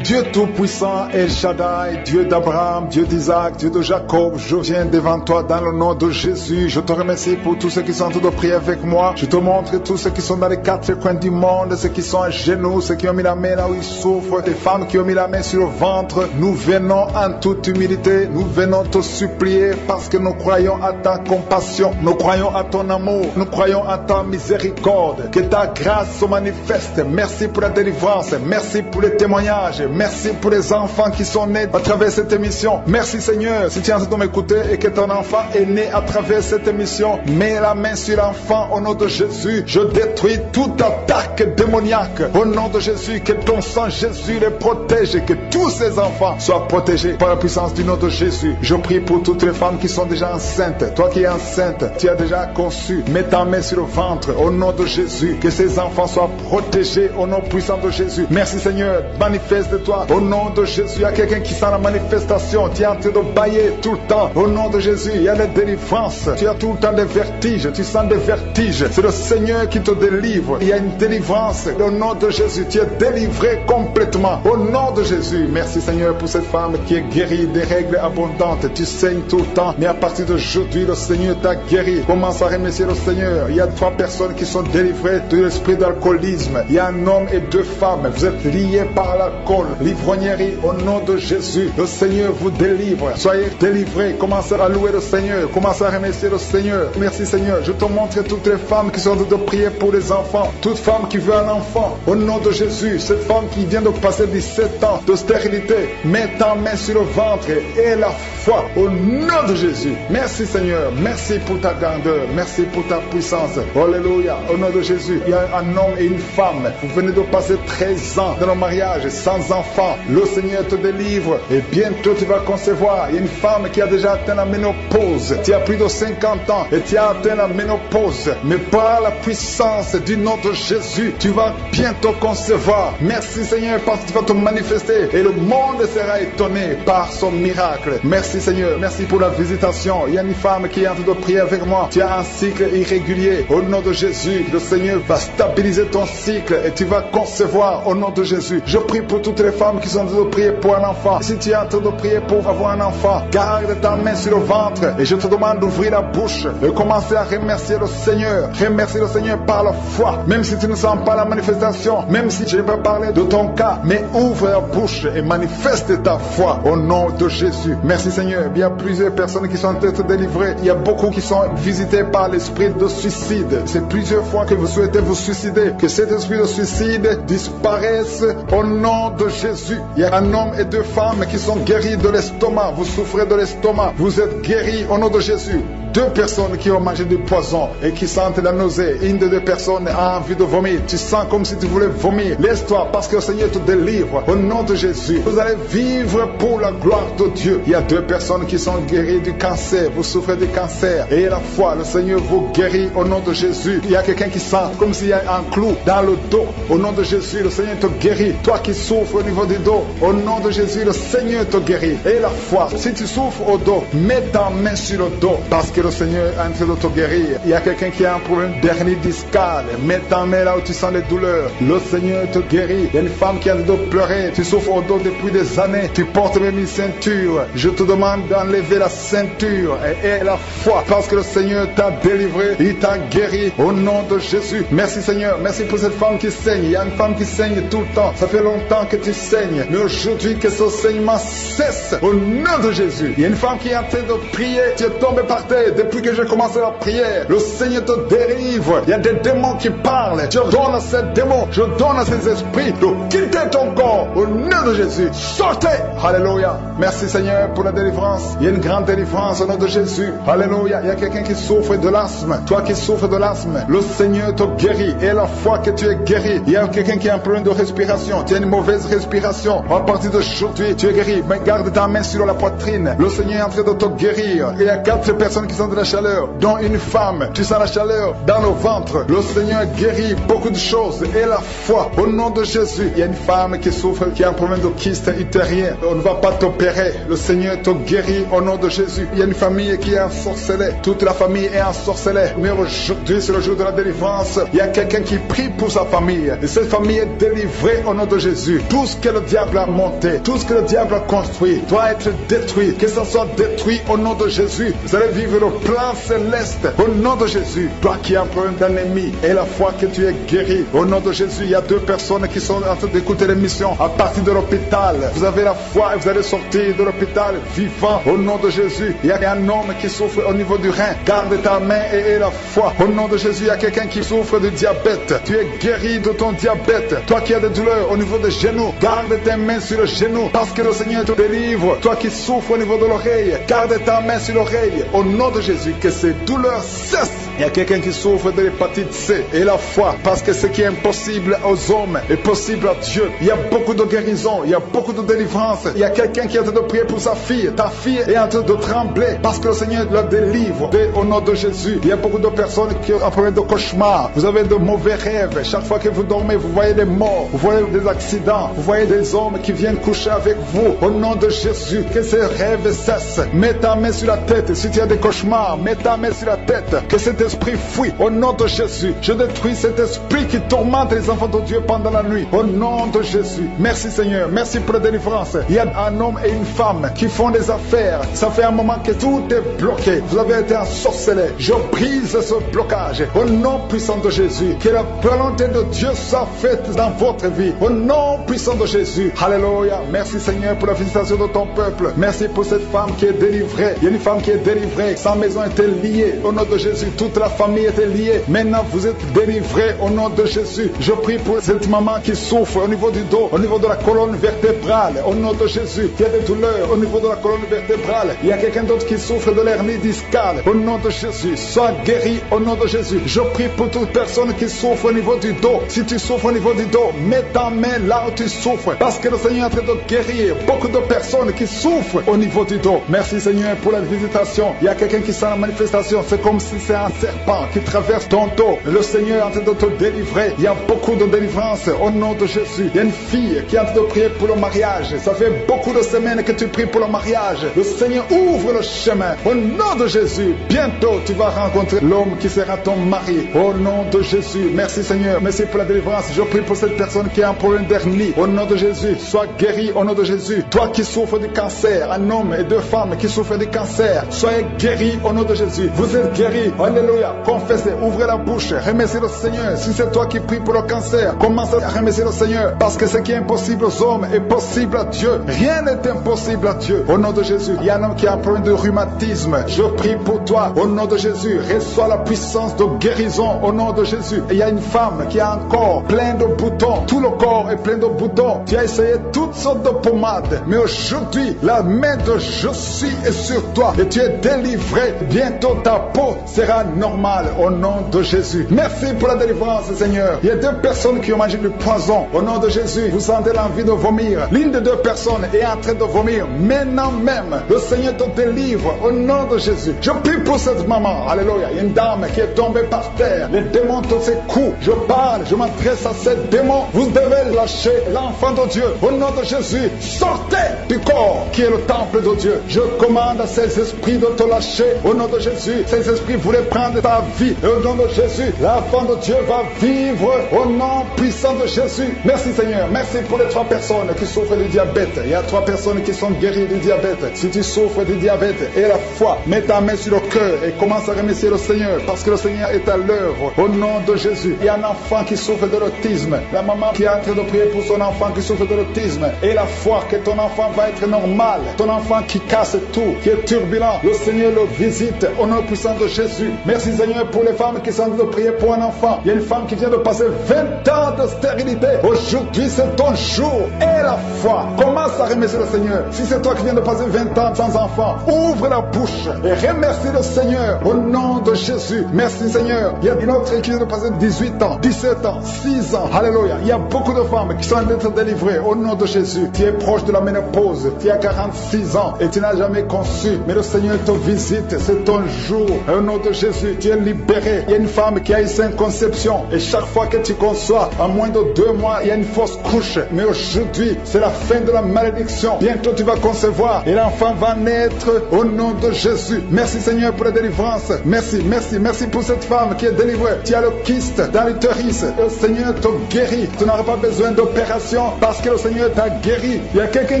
Dieu Tout-Puissant, El Shaddai, Dieu d'Abraham, Dieu d'Isaac, Dieu de Jacob, je viens devant toi dans le nom de Jésus. Je te remercie pour tous ceux qui sont en train de prier avec moi. Je te montre tous ceux qui sont dans les quatre coins du monde, ceux qui sont à genoux, ceux qui ont mis la main là où ils souffrent, les femmes qui ont mis la main sur le ventre. Nous venons en toute humilité, nous venons te supplier parce que nous croyons à ta compassion, nous croyons à ton amour, nous croyons à ta miséricorde. Que ta grâce se manifeste. Merci pour la délivrance, merci pour les témoignages. Merci pour les enfants qui sont nés à travers cette émission. Merci Seigneur, si tu es en train de m'écouter et que ton enfant est né à travers cette émission, mets la main sur l'enfant au nom de Jésus. Je détruis toute attaque démoniaque. Au nom de Jésus, que ton sang Jésus les protège et que tous ces enfants soient protégés par la puissance du nom de Jésus. Je prie pour toutes les femmes qui sont déjà enceintes. Toi qui es enceinte, tu as déjà conçu. Mets ta main sur le ventre au nom de Jésus. Que ces enfants soient protégés au nom puissant de Jésus. Merci Seigneur, manifeste de toi. Au nom de Jésus, il y a quelqu'un qui sent la manifestation. Tu es en train de bailler tout le temps. Au nom de Jésus, il y a la délivrance. Tu as tout le temps des vertiges. Tu sens des vertiges. C'est le Seigneur qui te délivre. Il y a une délivrance. Au nom de Jésus, tu es délivré complètement. Au nom de Jésus, merci Seigneur pour cette femme qui est guérie des règles abondantes. Tu saignes tout le temps, mais à partir d'aujourd'hui, le Seigneur t'a guéri. Commence à remercier le Seigneur. Il y a 3 personnes qui sont délivrées de l'esprit d'alcoolisme. Il y a un homme et 2 femmes. Vous êtes liés par l'alcool. L'ivrognerie, au nom de Jésus, le Seigneur vous délivre. Soyez délivrés. Commencez à louer le Seigneur. Commencez à remercier le Seigneur. Merci Seigneur. Je te montre toutes les femmes qui sont en train de prier pour les enfants. Toute femme qui veut un enfant, au nom de Jésus. Cette femme qui vient de passer 17 ans de stérilité, mets ta main sur le ventre et la foi au nom de Jésus. Merci Seigneur. Merci pour ta grandeur. Merci pour ta puissance. Alléluia. Au nom de Jésus, il y a un homme et une femme. Vous venez de passer 13 ans dans le mariage sans enfant. enfant. Le Seigneur te délivre et bientôt tu vas concevoir. Il y a une femme qui a déjà atteint la ménopause. Tu as plus de 50 ans et tu as atteint la ménopause. Mais par la puissance du nom de Jésus, tu vas bientôt concevoir. Merci Seigneur parce que tu vas te manifester et le monde sera étonné par son miracle. Merci Seigneur, merci pour la visitation. Il y a une femme qui est en train de prier avec moi. Tu as un cycle irrégulier. Au nom de Jésus, le Seigneur va stabiliser ton cycle et tu vas concevoir au nom de Jésus. Je prie pour toutes les femmes qui sont en train de prier pour un enfant. Si tu es en train de prier pour avoir un enfant, garde ta main sur le ventre et je te demande d'ouvrir la bouche et commencer à remercier le Seigneur. Remercier le Seigneur par la foi. Même si tu ne sens pas la manifestation, même si je ne vais pas parler de ton cas, mais ouvre la bouche et manifeste ta foi au nom de Jésus. Merci Seigneur. Il y a plusieurs personnes qui sont en train de délivrer. Il y a beaucoup qui sont visités par l'esprit de suicide. C'est plusieurs fois que vous souhaitez vous suicider. Que cet esprit de suicide disparaisse au nom de Jésus. Il y a un homme et deux femmes qui sont guéris de l'estomac. Vous souffrez de l'estomac. Vous êtes guéris au nom de Jésus. Deux personnes qui ont mangé du poison et qui sentent la nausée. Une des deux personnes a envie de vomir. Tu sens comme si tu voulais vomir. Laisse-toi parce que le Seigneur te délivre au nom de Jésus. Vous allez vivre pour la gloire de Dieu. Il y a deux personnes qui sont guéries du cancer. Vous souffrez du cancer. Et la foi, le Seigneur vous guérit au nom de Jésus. Il y a quelqu'un qui sent comme s'il y a un clou dans le dos. Au nom de Jésus, le Seigneur te guérit. Toi qui souffres au niveau du dos, au nom de Jésus, le Seigneur te guérit. Et la foi, si tu souffres au dos, mets ta main sur le dos parce que le Seigneur est en train de te guérir. Il y a quelqu'un qui a un problème d'hernie discale. Mets ta main là où tu sens les douleurs. Le Seigneur te guérit. Il y a une femme qui a le dos pleurer. Tu souffres au dos depuis des années. Tu portes même une ceinture. Je te demande d'enlever la ceinture et la foi parce que le Seigneur t'a délivré. Il t'a guéri au nom de Jésus. Merci Seigneur. Merci pour cette femme qui saigne. Il y a une femme qui saigne tout le temps. Ça fait longtemps que tu saignes. Mais aujourd'hui que ce saignement cesse au nom de Jésus. Il y a une femme qui est en train de prier. Tu es tombé par terre depuis que j'ai commencé la prière. Le Seigneur te délivre. Il y a des démons qui parlent. Je donne à ces démons, je donne à ces esprits de quitter ton corps au nom de Jésus. Sortez. Alléluia. Merci Seigneur pour la délivrance. Il y a une grande délivrance au nom de Jésus. Alléluia. Il y a quelqu'un qui souffre de l'asthme. Toi qui souffres de l'asthme, le Seigneur te guérit. Et la fois que tu es guéri, il y a quelqu'un qui a un problème de respiration. Tu as une mauvaise respiration. À partir d'aujourd'hui, tu es guéri. Mais garde ta main sur la poitrine. Le Seigneur est en train de te guérir. Il y a 4 personnes qui sont de la chaleur, dont une femme. Tu sens la chaleur dans le ventre. Le Seigneur guérit beaucoup de choses. Et la foi, au nom de Jésus. Il y a une femme qui souffre, qui a un problème de kyste utérien. On ne va pas t'opérer. Le Seigneur te guérit au nom de Jésus. Il y a une famille qui est ensorcelée. Toute la famille est ensorcelée. Mais aujourd'hui, c'est le jour de la délivrance. Il y a quelqu'un qui prie pour sa famille. Et cette famille est délivrée au nom de Jésus. Tout ce que le diable a monté, tout ce que le diable a construit, doit être détruit. Que ça soit détruit au nom de Jésus. Vous allez vivre le plan céleste au nom de Jésus. Toi qui as un problème d'ennemi et la foi que tu es guéri au nom de Jésus. Il y a 2 personnes qui sont en train d'écouter l'émission à partir de l'hôpital. Vous avez la foi et vous allez sortir de l'hôpital vivant au nom de Jésus. Il y a un homme qui souffre au niveau du rein. Garde ta main et la foi au nom de Jésus. Il y a quelqu'un qui souffre de diabète. Tu es guéri de ton diabète. Toi qui as des douleurs au niveau des genoux, garde tes mains sur le genou parce que le Seigneur te délivre. Toi qui souffres au niveau de l'oreille, garde ta main sur l'oreille au nom de Jésus. Que ces douleurs cessent. Il y a quelqu'un qui souffre de l'hépatite C et la foi parce que ce qui est impossible aux hommes est possible à Dieu. Il y a beaucoup de guérison, il y a beaucoup de délivrance. Il y a quelqu'un qui est en train de prier pour sa fille. Ta fille est en train de trembler parce que le Seigneur la délivre au nom de Jésus. Il y a beaucoup de personnes qui ont un problème de cauchemar. Vous avez de mauvais rêves. Chaque fois que vous dormez, vous voyez des morts, vous voyez des accidents, vous voyez des hommes qui viennent coucher avec vous. Au nom de Jésus, que ces rêves cessent. Mets ta main sur la tête. Si tu as des cauchemars, mets ta main sur la tête. Que cet esprit fuit. Au nom de Jésus, je détruis cet esprit qui tourmente les enfants de Dieu pendant la nuit. Au nom de Jésus. Merci Seigneur. Merci pour la délivrance. Il y a un homme et une femme qui font des affaires. Ça fait un moment que tout est bloqué. Vous avez été ensorcelé. Je brise ce blocage. Au nom puissant de Jésus. Que la volonté de Dieu soit faite dans votre vie. Au nom puissant de Jésus. Alléluia. Merci Seigneur pour la visitation de ton peuple. Merci pour cette femme qui est délivrée. Il y a une femme qui est délivrée. Sa maison était liée. Au nom de Jésus, toute toute la famille était liée. Maintenant, vous êtes délivrés au nom de Jésus. Je prie pour cette maman qui souffre au niveau du dos, au niveau de la colonne vertébrale. Au nom de Jésus, il y a des douleurs au niveau de la colonne vertébrale. Il y a quelqu'un d'autre qui souffre de l'hernie discale. Au nom de Jésus, sois guéri au nom de Jésus. Je prie pour toute personne qui souffre au niveau du dos. Si tu souffres au niveau du dos, mets ta main là où tu souffres. Parce que le Seigneur est en train de guérir beaucoup de personnes qui souffrent au niveau du dos. Merci Seigneur pour la visitation. Il y a quelqu'un qui sent la manifestation. C'est comme si c'est un serpent qui traverse ton dos. Le Seigneur est en train de te délivrer. Il y a beaucoup de délivrance au nom de Jésus. Il y a une fille qui est en train de prier pour le mariage. Ça fait beaucoup de semaines que tu pries pour le mariage. Le Seigneur ouvre le chemin. Au nom de Jésus, bientôt tu vas rencontrer l'homme qui sera ton mari. Au nom de Jésus. Merci Seigneur. Merci pour la délivrance. Je prie pour cette personne qui a un problème d'hernie. Au nom de Jésus, sois guéri au nom de Jésus. Toi qui souffres du cancer, un homme et deux femmes qui souffrent du cancer, soyez guéris au nom de Jésus. Vous êtes guéris. Alléluia. Confessez, ouvrez la bouche, remerciez le Seigneur. Si c'est toi qui pries pour le cancer, commence à remercier le Seigneur. Parce que ce qui est impossible aux hommes est possible à Dieu. Rien n'est impossible à Dieu. Au nom de Jésus, il y a un homme qui a un problème de rhumatisme. Je prie pour toi. Au nom de Jésus, reçois la puissance de guérison au nom de Jésus. Et il y a une femme qui a un corps plein de boutons. Tout le corps est plein de boutons. Tu as essayé toutes sortes de pommades. Mais aujourd'hui, la main de Je suis est sur toi. Et tu es délivré. Bientôt ta peau sera normale au nom de Jésus. Merci pour la délivrance, Seigneur. Il y a deux personnes qui ont mangé du poison. Au nom de Jésus, vous sentez l'envie de vomir. L'une des deux personnes est en train de vomir. Maintenant même, le Seigneur te délivre au nom de Jésus. Je prie pour cette maman. Alléluia. Il y a une dame qui est tombée par terre. Les démons te secouent. Je parle, je m'adresse à ces démons. Vous devez lâcher l'enfant de Dieu. Au nom de Jésus, sortez du corps qui est le temple de Dieu. Je commande à ces esprits de te lâcher. Au nom de Jésus, ces esprits voulaient prendre ta vie. Et au nom de Jésus, l'enfant de Dieu va vivre au nom puissant de Jésus. Merci Seigneur. Merci pour les 3 personnes qui souffrent du diabète. Il y a 3 personnes qui sont guéries du diabète. Si tu souffres du diabète et la foi, mets ta main sur le cœur et commence à remercier le Seigneur parce que le Seigneur est à l'œuvre. Au nom de Jésus, il y a un enfant qui souffre de l'autisme. La maman qui est en train de prier pour son enfant qui souffre de l'autisme et la foi que ton enfant va être normal. Ton enfant qui casse tout, qui est turbulent, le Seigneur le visite au nom puissant de Jésus. Merci Seigneur pour les femmes qui sont en train de prier pour un enfant. Il y a une femme qui vient de passer 20 ans de stérilité. Aujourd'hui c'est ton jour et la foi. Commence à remercier le Seigneur. Si c'est toi qui viens de passer 20 ans sans enfant, ouvre la bouche et remercie le Seigneur au nom de Jésus. Merci Seigneur. Il y a une autre qui vient de passer 18 ans, 17 ans, 6 ans. Alléluia. Il y a beaucoup de femmes qui sont en train d'être délivrées au nom de Jésus. Tu es proche de la ménopause. Tu as 46 ans et tu n'as jamais conçu. Mais le Seigneur te visite. C'est ton jour. Au nom de Jésus, tu es libéré. Il y a une femme qui a eu 5 conceptions. Et chaque fois que tu conçois, en moins de 2 mois, il y a une fausse couche. Mais aujourd'hui, c'est la fin de la malédiction. Bientôt, tu vas concevoir. Et l'enfant va naître au nom de Jésus. Merci Seigneur pour la délivrance. Merci, merci, merci pour cette femme qui est délivrée. Tu as le kyste dans l'utérus. Le Seigneur te guérit. Tu n'auras pas besoin d'opération parce que le Seigneur t'a guéri. Il y a quelqu'un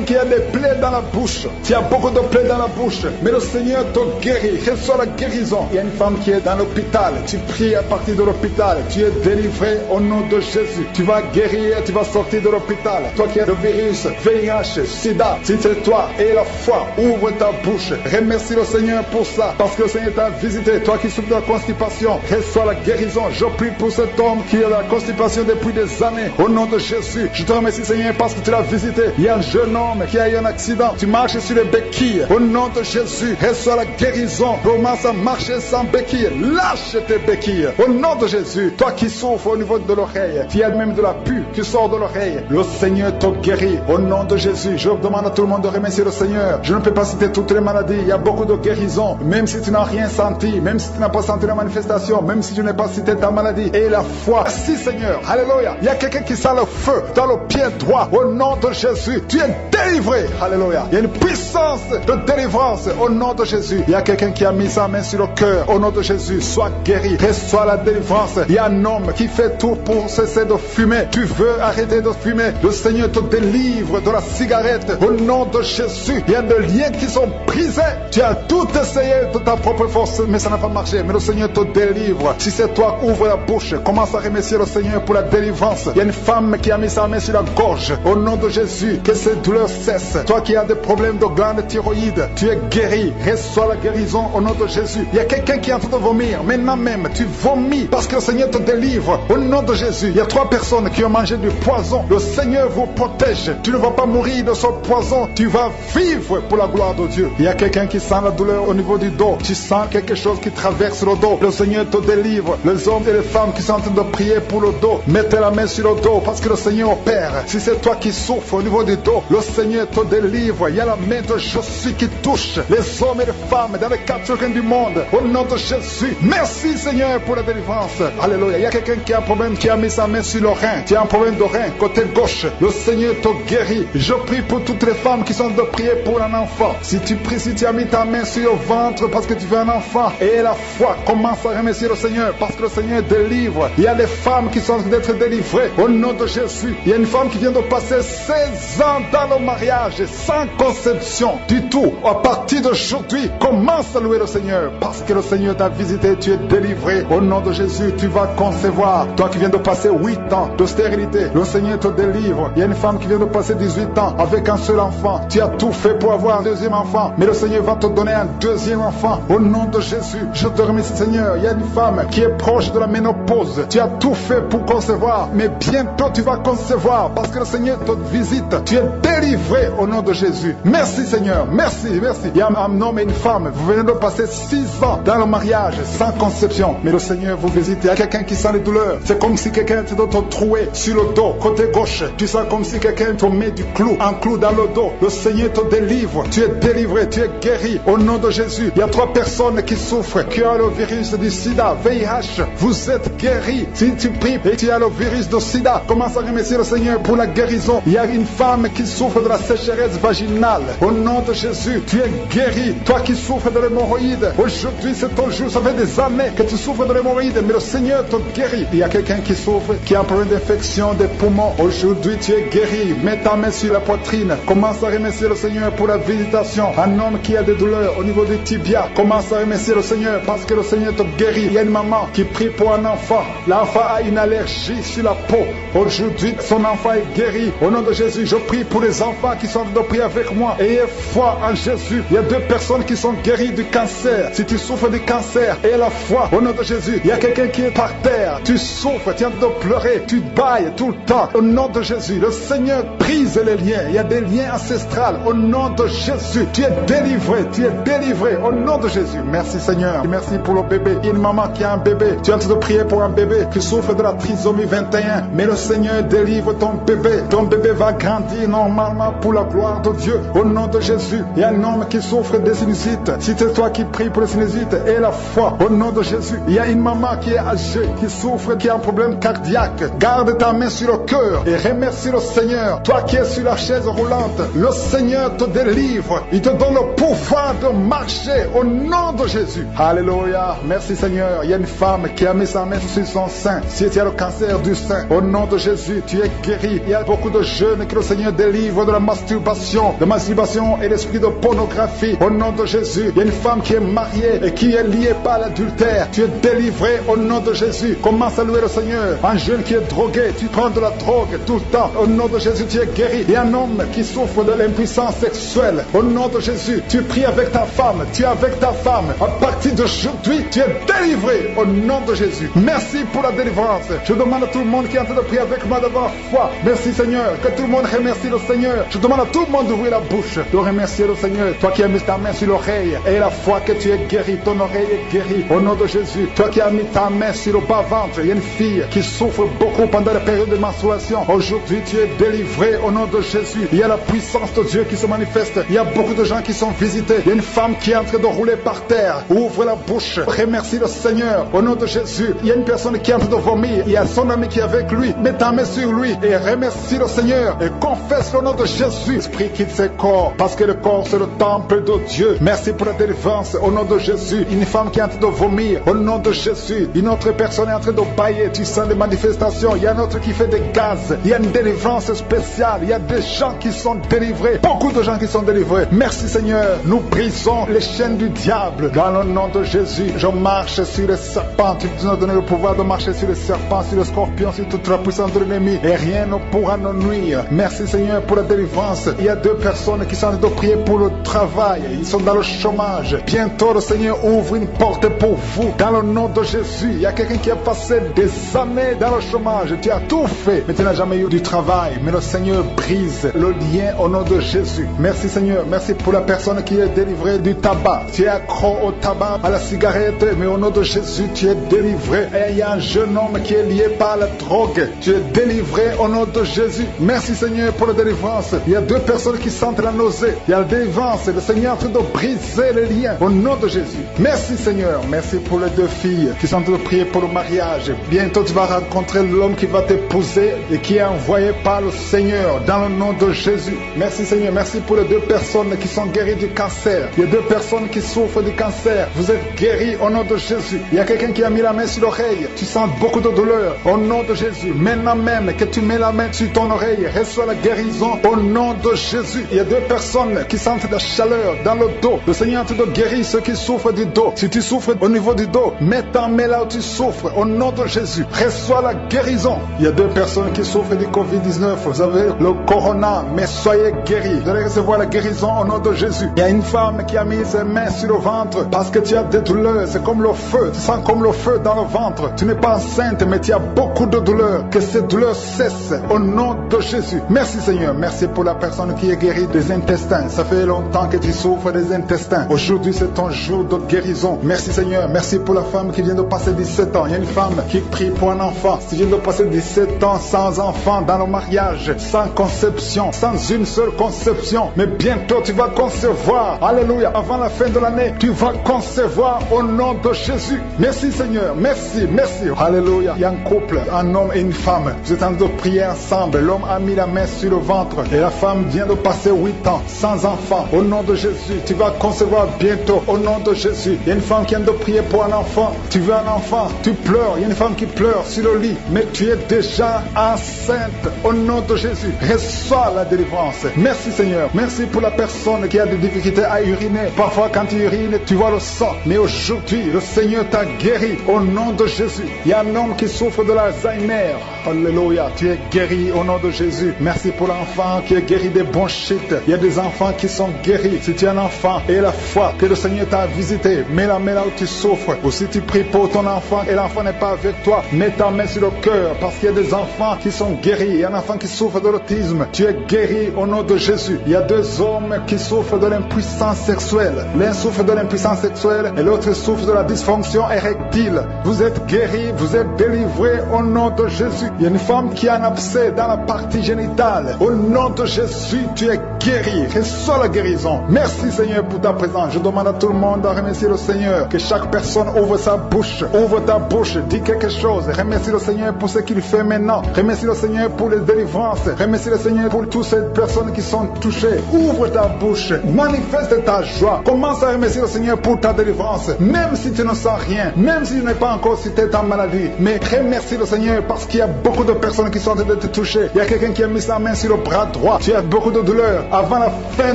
qui a des plaies dans la bouche. Tu as beaucoup de plaies dans la bouche. Mais le Seigneur te guérit. Reçois la guérison. Il y a une femme qui est dans l'hôpital. Tu pries à partir de l'hôpital. Tu es délivré au nom de Jésus. Tu vas guérir. Tu vas sortir de l'hôpital. Toi qui as le virus, VIH, SIDA, si c'est toi et la foi, ouvre ta bouche. Remercie le Seigneur pour ça. Parce que le Seigneur t'a visité. Toi qui souffres de la constipation, reçois la guérison. Je prie pour cet homme qui a la constipation depuis des années. Au nom de Jésus, je te remercie Seigneur parce que tu l'as visité. Il y a un jeune homme qui a eu un accident. Tu marches sur les béquilles. Au nom de Jésus, reçois la guérison. Commence à marcher sans béquilles. Lâche tes béquilles. Au nom de Jésus, toi qui souffres au niveau de l'oreille, tu as même de la pus qui sort de l'oreille. Le Seigneur te guérit. Au nom de Jésus, je demande à tout le monde de remercier le Seigneur. Je ne peux pas citer toutes les maladies. Il y a beaucoup de guérisons. Même si tu n'as rien senti, même si tu n'as pas senti la manifestation, même si tu n'as pas cité ta maladie et la foi. Merci Seigneur. Alléluia. Il y a quelqu'un qui sent le feu dans le pied droit. Au nom de Jésus, tu es délivré. Alléluia. Il y a une puissance de délivrance au nom de Jésus. Il y a quelqu'un qui a mis sa main sur le cœur. Au nom de Jésus, sois guéri. Reçois la délivrance. Il y a un homme qui fait tout pour cesser de fumer. Tu veux arrêter de fumer. Le Seigneur te délivre de la cigarette. Au nom de Jésus, il y a des liens qui sont brisés. Tu as tout essayé de ta propre force, mais ça n'a pas marché. Mais le Seigneur te délivre. Si c'est toi, ouvre la bouche. Commence à remercier le Seigneur pour la délivrance. Il y a une femme qui a mis sa main sur la gorge. Au nom de Jésus, que ces douleurs cessent. Toi qui as des problèmes de glande thyroïde, tu es guéri. Reçois la guérison au nom de Jésus. Il y a quelqu'un qui est en train de vomir. Maintenant même, tu vomis parce que le Seigneur te délivre. Au nom de Jésus, il y a 3 personnes qui ont mangé du poison. Le Seigneur vous protège. Tu ne vas pas mourir de ce poison. Tu vas vivre pour la gloire de Dieu. Il y a quelqu'un qui sent la douleur au niveau du dos. Tu sens quelque chose qui traverse le dos. Le Seigneur te délivre. Les hommes et les femmes qui sont en train de prier pour le dos, mettez la main sur le dos parce que le Seigneur opère. Si c'est toi qui souffres au niveau du dos, le Seigneur te délivre. Il y a la main de Jésus qui touche les hommes et les femmes dans les 4 coins du monde. Au nom de Jésus, merci Seigneur pour la délivrance. Alléluia. Il y a quelqu'un qui a un problème, qui a mis sa main sur le rein. Tu as un problème de rein, côté gauche. Le Seigneur te guérit. Je prie pour toutes les femmes qui sont de prier pour un enfant. Si tu pries, si tu as mis ta main sur le ventre parce que tu veux un enfant, et la foi, commence à remercier le Seigneur parce que le Seigneur délivre. Il y a des femmes qui sont en train d'être délivrées au nom de Jésus. Il y a une femme qui vient de passer 16 ans dans le mariage sans conception du tout. À partir d'aujourd'hui, commence à louer le Seigneur parce que le Seigneur t'a visité, tu es délivré. Au nom de Jésus, tu vas concevoir. Toi qui viens de passer 8 ans de stérilité, le Seigneur te délivre. Il y a une femme qui vient de passer 18 ans avec un seul enfant. Tu as tout fait pour avoir un deuxième enfant, mais le Seigneur va te donner un deuxième enfant. Au nom de Jésus, je te remercie Seigneur. Il y a une femme qui est proche de la ménopause. Tu as tout fait pour concevoir, mais bientôt tu vas concevoir parce que le Seigneur te visite. Tu es délivré au nom de Jésus. Merci Seigneur, merci, merci. Il y a un homme et une femme, vous venez de passer 6 ans dans le mariage sans conception, mais le Seigneur vous visite. Il y a quelqu'un qui sent les douleurs. C'est comme si quelqu'un te troué sur le dos, côté gauche. Tu sens comme si quelqu'un te met du clou, un clou dans le dos. Le Seigneur te délivre. Tu es délivré, tu es guéri au nom de Jésus. Il y a 3 personnes qui souffrent, qui ont le virus du sida, VIH. Vous êtes guéris. Si tu pries et tu as le virus de sida, commence à remercier le Seigneur pour la guérison. Il y a une femme qui souffre de la sécheresse vaginale. Au nom de Jésus, tu es guéri. Toi qui souffres de l'hémorroïde, aujourd'hui c'est ton jour. Ça fait des années que tu souffres de l'hémorroïde, mais le Seigneur te guérit. Il y a quelqu'un qui souffre, qui a un problème d'infection des poumons. Aujourd'hui tu es guéri. Mets ta main sur la poitrine. Commence à remercier le Seigneur pour la visitation. Un homme qui a des douleurs au niveau du tibia, commence à remercier le Seigneur parce que le Seigneur te guérit. Il y a une maman qui prie pour un enfant. L'enfant a une allergie sur la peau. Aujourd'hui, son enfant est guéri. Au nom de Jésus, je prie pour les enfants qui sont de prier avec moi. Ayez foi en Jésus. Il y a 2 personnes qui sont guéries du cancer. Si tu souffres du cancer, aie la foi. Au nom de Jésus, il y a quelqu'un qui est par terre. Tu souffres, tu es en train de pleurer, tu bailles tout le temps. Au nom de Jésus, le Seigneur brise les liens. Il y a des liens ancestrales. Au nom de Jésus, tu es délivré, tu es délivré. Au nom de Jésus, merci Seigneur. Merci pour le bébé. Il y a une maman qui a un bébé. Tu es en train de prier pour un bébé qui souffre de la trisomie 21. Mais le Seigneur délivre ton bébé. Ton bébé va grandir normalement pour la gloire de Dieu. Au nom de Jésus, il y a un homme qui souffre des sinusites. Si c'est toi qui pries pour les sinusites, aie la foi. Au nom de Jésus, il y a une maman qui est âgée, qui souffre, qui a un problème cardiaque. Garde ta main sur le cœur et remercie le Seigneur. Toi qui es sur la chaise roulante, le Seigneur te délivre. Il te donne le pouvoir de marcher au nom de Jésus. Alléluia. Merci Seigneur. Il y a une femme qui a mis sa main sur son sein. Si tu as le cancer du sein, au nom de Jésus, tu es guéri. Il y a beaucoup de jeunes que le Seigneur délivre de la masturbation. La masturbation et l'esprit de pornographie. Au nom de Jésus, il y a une femme qui est mariée et qui est liée par l'adultère. Tu es délivré au nom de Jésus. Commence à louer le Seigneur. Un jeune qui est drogué, tu prends de la drogue tout le temps. Au nom de Jésus, tu es guéri. Il y a un homme qui souffre de l'impuissance sexuelle. Au nom de Jésus, tu pries avec ta femme. Tu es avec ta femme. À partir d'aujourd'hui, tu es délivré au nom de Jésus. Merci pour la délivrance. Je demande à tout le monde qui est en train de prier avec moi d'avoir foi. Merci Seigneur. Que tout le monde remercie le Seigneur. Je demande à tout le monde d'ouvrir la bouche, de remercier le Seigneur. Toi qui as mis ta main sur l'oreille et la foi que tu es guéri, ton oreille est guérie au nom de Jésus. Toi qui as mis ta main sur le bas-ventre, il y a une fille qui souffre beaucoup pendant la période de menstruation. Aujourd'hui, tu es délivré au nom de Jésus. Il y a la puissance de Dieu qui se manifeste. Il y a beaucoup de gens qui sont visités. Il y a une femme qui est en train de rouler par terre. Ouvre la bouche. Remercie le Seigneur au nom de Jésus. Il y a une personne qui est en train de vomir. Il y a son ami qui est avec lui. Mets ta main sur lui et remercie le Seigneur et confesse le nom de Jésus. Esprit quitte ses corps parce que le corps c'est le temple de Dieu. Merci pour la délivrance au nom de Jésus. Une femme qui est en train de vomir au nom de Jésus. Une autre personne est en train de bailler. Tu sens des manifestations. Il y a un autre qui fait des gaz. Il y a une délivrance spéciale. Il y a des gens qui sont délivrés. Beaucoup de gens qui sont délivrés. Merci Seigneur. Nous brisons les chaînes du diable dans le nom de Jésus. Je marche sur les serpents. Tu nous as donné le pouvoir de marcher sur les serpents, sur les scorpions, sur toute la puissance de l'ennemi. Et rien ne pourra nous nuire. Merci Seigneur pour la délivrance. Il y a 2 personnes qui sont en train de prier pour le travail. Ils sont dans le chômage. Bientôt le Seigneur ouvre une porte porte pour vous. Dans le nom de Jésus, il y a quelqu'un qui a passé des années dans le chômage. Tu as tout fait, mais tu n'as jamais eu du travail. Mais le Seigneur brise le lien au nom de Jésus. Merci Seigneur, merci pour la personne qui est délivrée du tabac. Tu es accro au tabac, à la cigarette, mais au nom de Jésus, tu es délivré. Et il y a un jeune homme qui est lié par la drogue. Tu es délivré au nom de Jésus. Merci Seigneur pour la délivrance. Il y a deux personnes qui sentent la nausée. Il y a la délivrance. Le Seigneur est en train de briser les liens au nom de Jésus. Merci Seigneur. Merci pour les deux filles qui sont en train de prier pour le mariage. Bientôt tu vas rencontrer l'homme qui va t'épouser et qui est envoyé par le Seigneur dans le nom de Jésus. Merci Seigneur. Merci pour les deux personnes qui sont guéries du cancer. Il y a deux personnes qui souffrent du cancer. Vous êtes guéris au nom de Jésus. Il y a quelqu'un qui a mis la main sur l'oreille. Tu sens beaucoup de douleur au nom de Jésus. Maintenant même que tu mets la main sur ton oreille, reçois la guérison au nom de Jésus. Il y a deux personnes qui sentent de la chaleur dans le dos. Le Seigneur te guérit ceux qui souffrent du dos. Si tu souffres au niveau du dos, mets ta main là où tu souffres au nom de Jésus. Reçois la guérison. Il y a deux personnes qui souffrent du Covid-19. Vous avez le corona, mais soyez guéris. Vous allez recevoir la guérison au nom de Jésus. Il y a une femme qui a mis ses mains sur le ventre parce que tu as des douleurs. C'est comme le feu. Tu sens comme le feu dans le ventre. Tu n'es pas enceinte, mais tu as beaucoup de douleurs. Que ces douleurs cessent au nom de Jésus. Merci Seigneur. Merci pour la personne qui est guérie des intestins. Ça fait longtemps que tu souffres des intestins. Aujourd'hui, c'est ton jour de guérison. Merci Seigneur. Merci pour la femme qui vient de passer 17 ans. Il y a une femme qui prie pour un enfant. Tu viens de passer 17 ans sans enfant dans le mariage, sans conception, sans une seule conception. Mais bientôt, tu vas concevoir. Alléluia. Avant la fin de l'année, tu vas concevoir au nom de Jésus. Merci Seigneur. Merci, merci. Alléluia. Il y a un couple, un homme et une femme. Vous êtes en train de prier ensemble. L'homme a mis la main sur le ventre et la femme vient de passer 8 ans sans enfant. Au nom de Jésus, tu vas concevoir bientôt. Au nom de Jésus. Il y a une femme qui vient de prier pour un enfant. Tu veux un enfant, tu pleures. Il y a une femme qui pleure sur le lit, mais tu es déjà enceinte. Au nom de Jésus, reçois la délivrance. Merci Seigneur. Merci pour la personne qui a des difficultés à uriner. Parfois quand tu urines, tu vois le sang. Mais aujourd'hui, le Seigneur t'a guéri. Au nom de Jésus. Il y a un homme qui souffre de l'Alzheimer. Alléluia. Tu es guéri au nom de Jésus. Merci pour l'enfant qui est guéri des bronchites. Il y a des enfants qui sont guéris. Si tu es un enfant et la foi que le Seigneur t'a visité, mets la main là où tu souffres. Ou si tu pries pour ton enfant et l'enfant n'est pas avec toi, mets ta main sur le cœur parce qu'il y a des enfants qui sont guéris. Il y a un enfant qui souffre de l'autisme. Tu es guéri au nom de Jésus. Il y a deux hommes qui souffrent de l'impuissance sexuelle. L'un souffre de l'impuissance sexuelle et l'autre souffre de la dysfonction érectile. Vous êtes guéris, vous êtes délivrés au nom de Jésus. Il y a une femme qui a un abcès dans la partie génitale. Au nom de Jésus, tu es guéri. Reçois la guérison. Merci Seigneur pour ta présence. Je demande à tout le monde de remercier le Seigneur. Que chaque personne ouvre sa bouche. Ouvre ta bouche. Dis quelque chose. Remercie le Seigneur pour ce qu'il fait maintenant. Remercie le Seigneur pour les délivrances. Remercie le Seigneur pour toutes ces personnes qui sont touchées. Ouvre ta bouche. Manifeste ta joie. Commence à remercier le Seigneur pour ta délivrance. Même si tu ne sens rien. Même si tu n'es pas encore cité ta maladie. Mais remercie le Seigneur parce qu'il y a beaucoup de personnes qui sont en train de te toucher. Il y a quelqu'un qui a mis sa main sur le bras droit. Tu as beaucoup de douleur. Avant la fin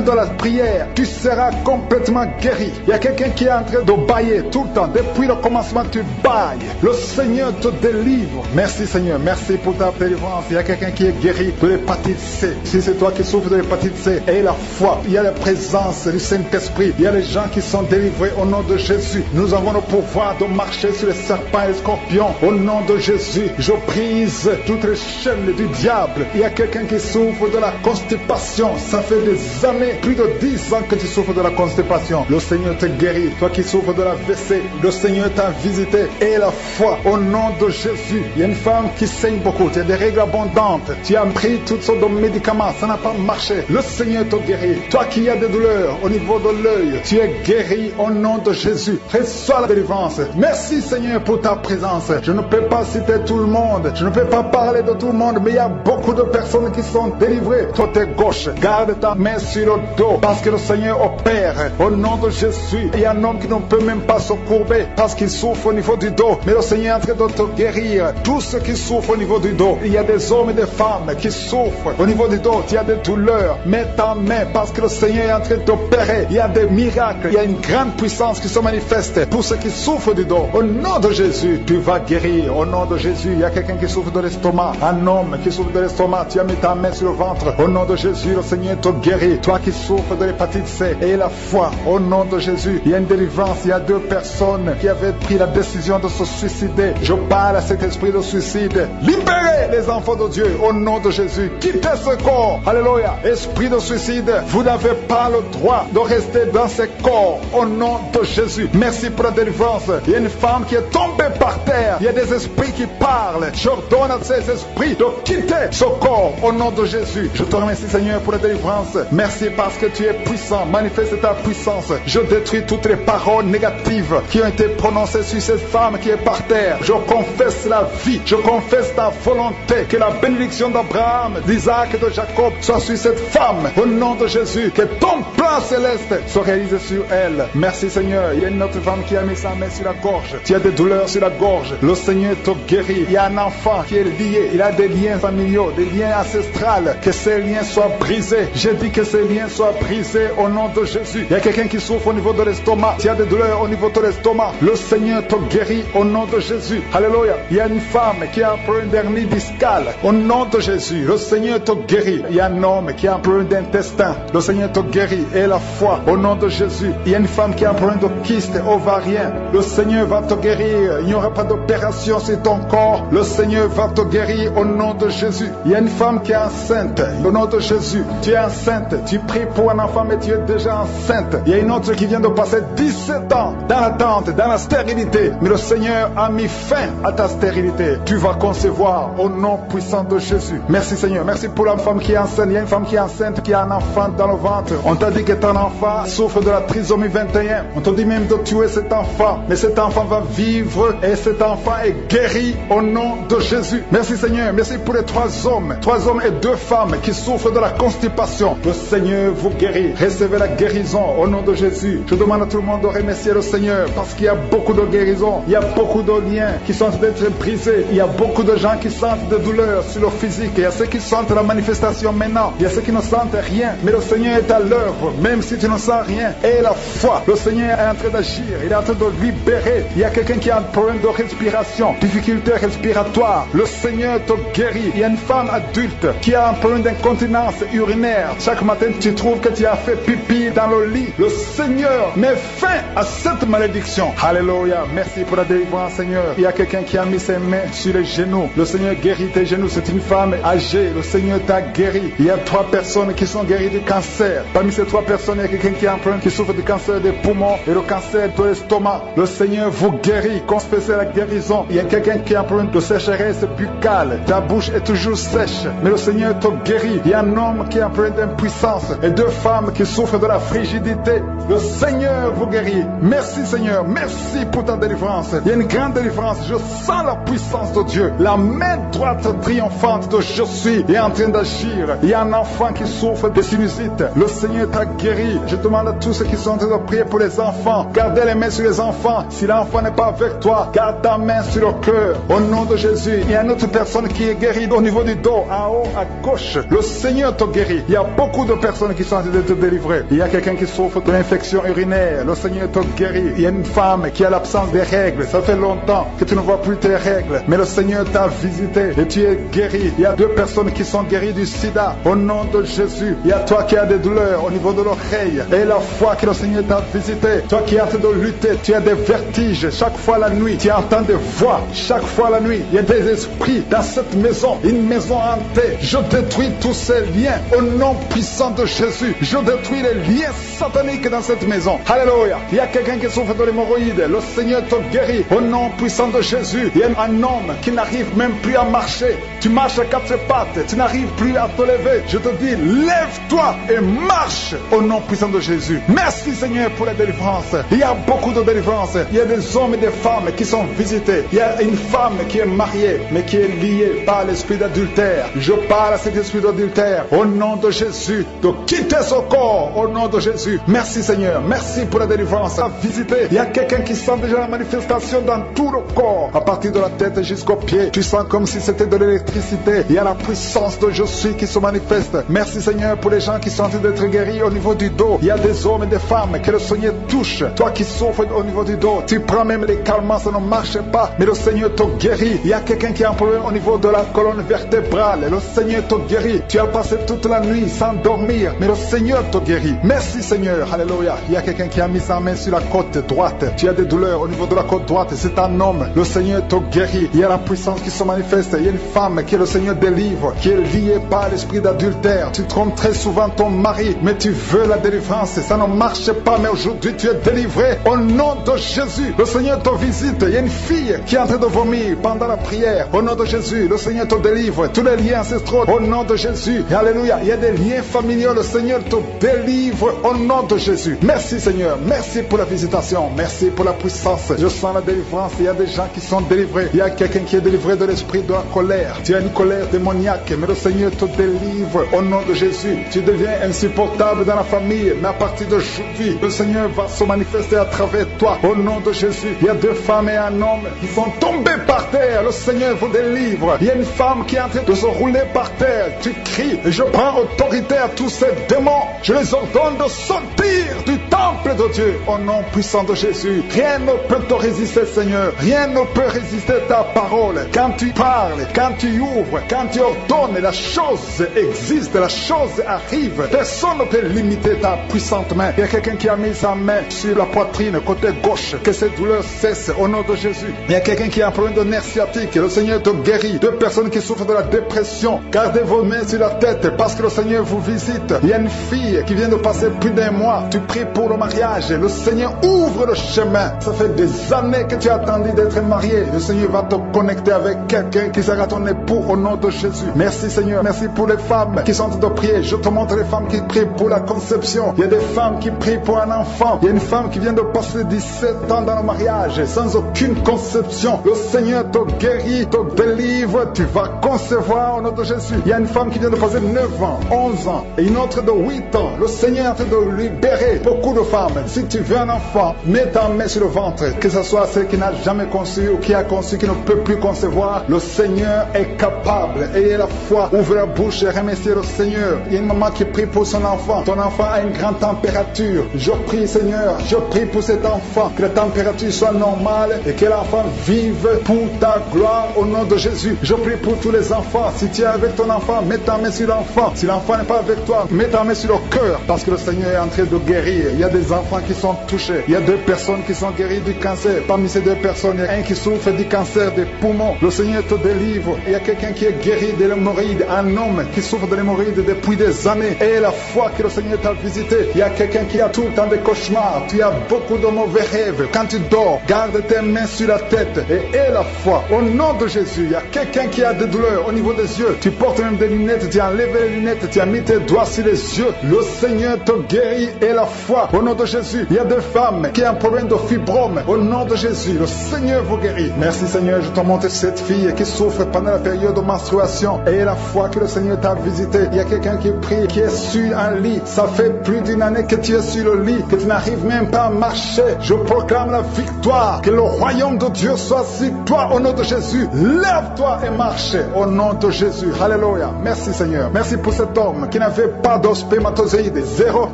de la prière, tu seras complètement guéri. Il y a quelqu'un qui est en train de bailler tout le temps. Depuis le commencement, tu bailles. Le Seigneur te délivre. Merci Seigneur. Merci pour ta délivrance. Il y a quelqu'un qui est guéri de l'hépatite C. Si c'est toi qui souffres de l'hépatite C, aie la foi. Il y a la présence du Saint-Esprit. Il y a les gens qui sont délivrés au nom de Jésus. Nous avons le pouvoir de marcher sur les serpents et les scorpions. Au nom de Jésus, je brise toutes les chaînes du diable. Il y a quelqu'un qui souffre de la constipation. Ça fait des années, plus de 10 ans que tu souffres de la constipation. Le Seigneur te guérit. Toi qui souffres de la WC, le Seigneur t'a visité. Et la foi au nom de Jésus. Il y a une femme qui saigne beaucoup. Tu as des règles abondantes. Tu as pris toutes sortes de médicaments. Ça n'a pas marché. Le Seigneur te guérit. Toi qui as des douleurs au niveau de l'œil, tu es guéri au nom de Jésus. Reçois la délivrance. Merci Seigneur pour ta présence. Je ne peux pas citer tout le monde. Je ne peux pas parler de tout le monde, mais il y a beaucoup de personnes qui sont délivrées. Côté gauche, garde ta main sur le dos parce que le Seigneur opère. Au nom de Jésus, il y a un homme qui ne peut même pas se courber parce qu'il souffre au niveau du dos. Mais le Seigneur est en train de te guérir. Tous ceux qui souffrent au niveau du dos, il y a des hommes et des femmes qui souffrent au niveau du dos. Il y a des douleurs. Mets ta main parce que le Seigneur est en train d'opérer. Il y a des miracles. Il y a une grande puissance qui se manifeste pour ceux qui souffrent du dos. Au nom de Jésus, tu vas guérir. Au nom de Jésus, il y a quelqu'un qui souffre de l'estomac. Un homme qui souffre de l'estomac. Tu as mis ta main sur le ventre. Au nom de Jésus, le Seigneur te te guérit. Toi qui souffres de l'hépatite C, et la foi, au nom de Jésus. Il y a une délivrance. Il y a 2 personnes qui avaient pris la décision de se suicider. Je parle à cet esprit de suicide. Libérez les enfants de Dieu au nom de Jésus. Quittez ce corps. Alléluia. Esprit de suicide, vous n'avez pas le droit de rester dans ce corps au nom de Jésus. Merci pour la délivrance. Il y a une femme qui est tombée par terre. Il y a des esprits qui parlent. J'ordonne à ces esprits de quitter ce corps au nom de Jésus. Je te remercie Seigneur pour la délivrance. Merci parce que tu es puissant. Manifeste ta puissance. Je détruis toutes les paroles négatives qui ont été prononcées sur cette femme qui est par terre. Je confesse la vie. Je confesse ta volonté. Que la bénédiction d'Abraham, d'Isaac et de Jacob soit sur cette femme au nom de Jésus. Que ton plan céleste se réalise sur elle. Merci Seigneur. Il y a une autre femme qui a mis sa main sur la gorge. Tu as des douleurs sur la gorge. Le Seigneur te guérit. Il y a un enfant qui est lié. Il a des liens familiaux, des liens ancestrales. Que ces liens soient brisés. Je dis que ces liens soient brisés au nom de Jésus. Il y a quelqu'un qui souffre au niveau de l'estomac. Tu as des douleurs au niveau de l'estomac. Le Seigneur te guérit au nom de Jésus. Alléluia. Il y a une femme qui a un problème d'hernie discale. Au nom de Jésus. Le Seigneur te guérit. Il y a un homme qui a un problème d'intestin. Le Seigneur te guérit. Et la foi au nom de Jésus. Il y a une femme qui a un problème de kyste ovarien. Le Seigneur va te guérir. Il n'y aura pas d'opération sur ton corps. Le Seigneur va te guérir au nom de Jésus. Il y a une femme qui est enceinte. Au nom de Jésus. Tu es enceinte. Tu pries pour un enfant mais tu es déjà enceinte. Il y a une autre qui vient de passer 17 ans dans l'attente, dans la stérilité. Mais le Seigneur a mis fin à ta stérilité. Tu vas concevoir au nom puissant de Jésus. Merci Seigneur. Merci pour la femme qui est enceinte. Il y a une femme qui est enceinte qui a un enfant dans le ventre. On t'a dit que ton enfant souffre de la trisomie 21. On t'a dit même de tuer cet enfant. Mais cet enfant va vivre et cet enfant est guéri au nom de Jésus. Merci Seigneur. Merci pour les 3 hommes. 3 hommes et 2 femmes qui souffrent de la constipation. Le Seigneur vous guérit. Recevez la guérison au nom de Jésus. Je demande à tout le monde de remercier le Seigneur parce qu'il y a beaucoup de guérisons. Il y a beaucoup de liens qui sont d'être brisés. Il y a beaucoup de gens qui sentent des douleurs sur le physique. Il y a ceux qui sentent la manifestation maintenant. Il y a ceux qui ne sentent rien. Mais le Seigneur est à l'œuvre, même si tu ne sens rien. Et la foi, le Seigneur est en train d'agir. Il est en train de libérer. Il y a quelqu'un qui a un problème de respiration, difficulté respiratoire. Le Seigneur te guérit. Il y a une femme adulte qui a un problème d'incontinence urinaire. Chaque matin, tu trouves que tu as fait pipi dans le lit. Le Seigneur met fin à cette malédiction. Alléluia. Merci pour la délivrance, Seigneur. Il y a quelqu'un qui a mis ses mains sur les genoux. Le Seigneur guérit tes genoux. C'est une femme âgée. Le Seigneur t'a guéri. Il y a 3 personnes qui sont guéries du cancer. Parmi ces 3 personnes, il y a quelqu'un qui a un problème, qui souffre du cancer des poumons et le cancer de l'estomac. Le Seigneur vous guérit. Confessez la guérison. Il y a quelqu'un qui a un problème de sécheresse buccale. Ta bouche est toujours sèche. Mais le Seigneur te guérit. Il y a un homme qui a un problème d'impuissance et 2 femmes qui souffrent de la frigidité. Le Seigneur vous guérit. Merci Seigneur. Merci pour ta délivrance. Il y a une grande délivrance. Je sens la puissance de Dieu. La main droite triomphante de je suis est en train d'agir. Il y a un enfant qui souffre de sinusite. Le Seigneur t'a guéri. Je demande à tous ceux qui sont en train de prier pour les enfants. Gardez les mains sur les enfants. Si l'enfant n'est pas avec toi, garde ta main sur le cœur. Au nom de Jésus. Il y a une autre personne qui est guérie au niveau du dos, en haut, à gauche. Le Seigneur te guérit. Il y a beaucoup de personnes qui sont en train de te délivrer. Il y a quelqu'un qui souffre de l'infection urinaire. Le Seigneur te guérit. Il y a une femme qui a l'absence des règles. Ça fait longtemps que tu ne vois plus tes règles. Mais le Seigneur t'a visité et tu es guéri. Il y a 2 personnes qui sont guéries du sida. Au nom de Jésus. Il y a toi qui as des douleurs au niveau de l'oreille. Et la foi que le Seigneur t'a visité. Toi qui es en train de lutter. Tu as des vertiges. Chaque fois la nuit, tu entends des voix. Chaque fois la nuit, il y a des esprits dans cette maison. Une maison hantée. Je détruis tous ces liens. Au nom puissant de Jésus. Je détruis les liens sataniques dans cette maison. Alléluia. Il y a quelqu'un qui souffre de l'hémorroïde. Le Seigneur te guérit. Au nom puissant de Jésus. Il y a un homme qui n'arrive même plus à marcher. Tu marches à 4 pattes. Tu n'arrives plus à te lever. Je te dis, lève-toi et marche. Au nom puissant de Jésus. Merci Seigneur pour la délivrance. Il y a beaucoup de délivrance. Il y a des hommes et des femmes qui sont visités. Il y a une femme qui est mariée, mais qui est liée par l'esprit d'adultère. Je parle à cet esprit d'adultère. Au nom de Jésus. De quitter ce corps. Au nom de Jésus. Merci Seigneur. Merci pour la délivrance. À visiter. Il y a quelqu'un qui sent déjà la manifestation dans tout le corps. À partir de la tête jusqu'aux pieds. Tu sens comme si c'était de l'électricité. Il y a la puissance de je suis qui se manifeste. Merci Seigneur pour les gens qui sont en train d'être guéris au niveau du dos. Il y a des hommes et des femmes que le Seigneur touche. Toi qui souffres au niveau du dos. Tu prends même les calmants, ça ne marche pas. Mais le Seigneur te guérit. Il y a quelqu'un qui a un problème au niveau de la colonne vertébrale. Le Seigneur te guérit. Tu as passé toute la nuit sans dormir, mais le Seigneur te guérit. Merci Seigneur, alléluia. Il y a quelqu'un qui a mis sa main sur la côte droite. Tu as des douleurs au niveau de la côte droite, c'est un homme. Le Seigneur te guérit. Il y a la puissance qui se manifeste. Il y a une femme qui le Seigneur délivre, qui est liée par l'esprit d'adultère. Tu trompes très souvent ton mari, mais tu veux la délivrance. Ça ne marche pas, mais aujourd'hui tu es délivré au nom de Jésus. Le Seigneur te visite. Il y a une fille qui est en train de vomir pendant la prière. Au nom de Jésus, le Seigneur te délivre. Tous les liens ancestraux, au nom de Jésus. Et alléluia. Il y a des liens familiaux. Le Seigneur te délivre au nom de Jésus. Merci Seigneur. Merci pour la visitation. Merci pour la puissance. Je sens la délivrance. Il y a des gens qui sont délivrés. Il y a quelqu'un qui est délivré de l'esprit de la colère. Tu as une colère démoniaque, mais le Seigneur te délivre au nom de Jésus. Tu deviens insupportable dans la famille, mais à partir d'aujourd'hui, le Seigneur va se manifester à travers toi au nom de Jésus. Il y a 2 femmes et un homme qui sont tombés par terre. Le Seigneur vous délivre. Il y a une femme qui est en train de se rouler par terre. Tu cries et je prends autorité à tous ces démons. Je les ordonne de sortir du temple de Dieu au nom puissant de Jésus. Rien ne peut te résister, Seigneur. Rien ne peut résister ta parole. Quand tu parles, quand tu ouvres, quand tu ordonnes, la chose existe, la chose arrive. Personne ne peut limiter ta puissante main. Il y a quelqu'un qui a mis sa main sur la poitrine, côté gauche. Que cette douleur cesse au nom de Jésus. Il y a quelqu'un qui a un problème de nerf sciatique. Le Seigneur te guérit. 2 personnes qui souffrent de la dépression. Gardez vos mains sur la tête parce que le Seigneur vous visite. Il y a une fille qui vient de passer plus d'1 mois. Tu pries pour le mariage. Le Seigneur ouvre le chemin. Ça fait des années que tu as attendu d'être marié. Le Seigneur va te connecter avec quelqu'un qui sera ton époux au nom de Jésus. Merci Seigneur. Merci pour les femmes qui sont en train de prier. Je te montre les femmes qui prient pour la conception. Il y a des femmes qui prient pour un enfant. Il y a une femme qui vient de passer 17 ans dans le mariage sans aucune conception. Le Seigneur te guérit, te délivre. Tu vas concevoir au nom de Jésus. Il y a une femme qui vient de passer 9 ans, 11 ans et une autre de 8 ans. Le Seigneur est en train de libérer beaucoup de femmes. Si tu veux un enfant, mets ta main sur le ventre. Que ce soit celle qui n'a jamais conçu ou qui a conçu, qui ne peut plus concevoir. Le Seigneur est capable. Ayez la foi. Ouvre la bouche et remerciez le Seigneur. Il y a une maman qui prie pour son enfant. Ton enfant a une grande température. Je prie Seigneur. Je prie pour cet enfant. Que la température soit normale et que l'enfant vive pour ta gloire au nom de Jésus. Je prie pour tous les enfants. Si tu es avec ton enfant, mets ta main sur l'enfant. Si l'enfant n'est pas avec toi, mets ta main sur le cœur. Parce que le Seigneur est en train de guérir. Il y a des enfants qui sont touchés. Il y a 2 personnes qui sont guéries du cancer. Parmi ces 2 personnes, il y a un qui souffre du cancer des poumons. Le Seigneur te délivre. Il y a quelqu'un qui est guéri de l'hémorroïde. Un homme qui souffre de l'hémorroïde depuis des années. Et la foi que le Seigneur t'a visité. Il y a quelqu'un qui a tout le temps des cauchemars. Tu as beaucoup de mauvais rêves. Quand tu dors, garde tes mains sur la tête. Et aie la foi. Au nom de Jésus, il y a quelqu'un qui a des douleurs au niveau des yeux. Tu portes même des lunettes. Tu as enlevé les lunettes. Tu as mis tes doigts sur les yeux. Le Seigneur te guérit. Et la foi. Au nom de Jésus, il y a des femmes qui ont un problème de fibrome. Au nom de Jésus, le Seigneur vous guérit. Merci Seigneur, je te montre cette fille qui souffre pendant la période de menstruation. Et la foi que le Seigneur t'a visité. Il y a quelqu'un qui prie, qui est sur un lit. Ça fait plus d'1 année que tu es sur le lit, que tu n'arrives même pas à marcher. Je proclame la victoire. Que le royaume de Dieu soit sur toi au nom de Jésus. Lève-toi et marche au nom de Jésus. Alléluia. Merci Seigneur. Merci pour cet homme qui n'avait pas de spermatozoïdes. 0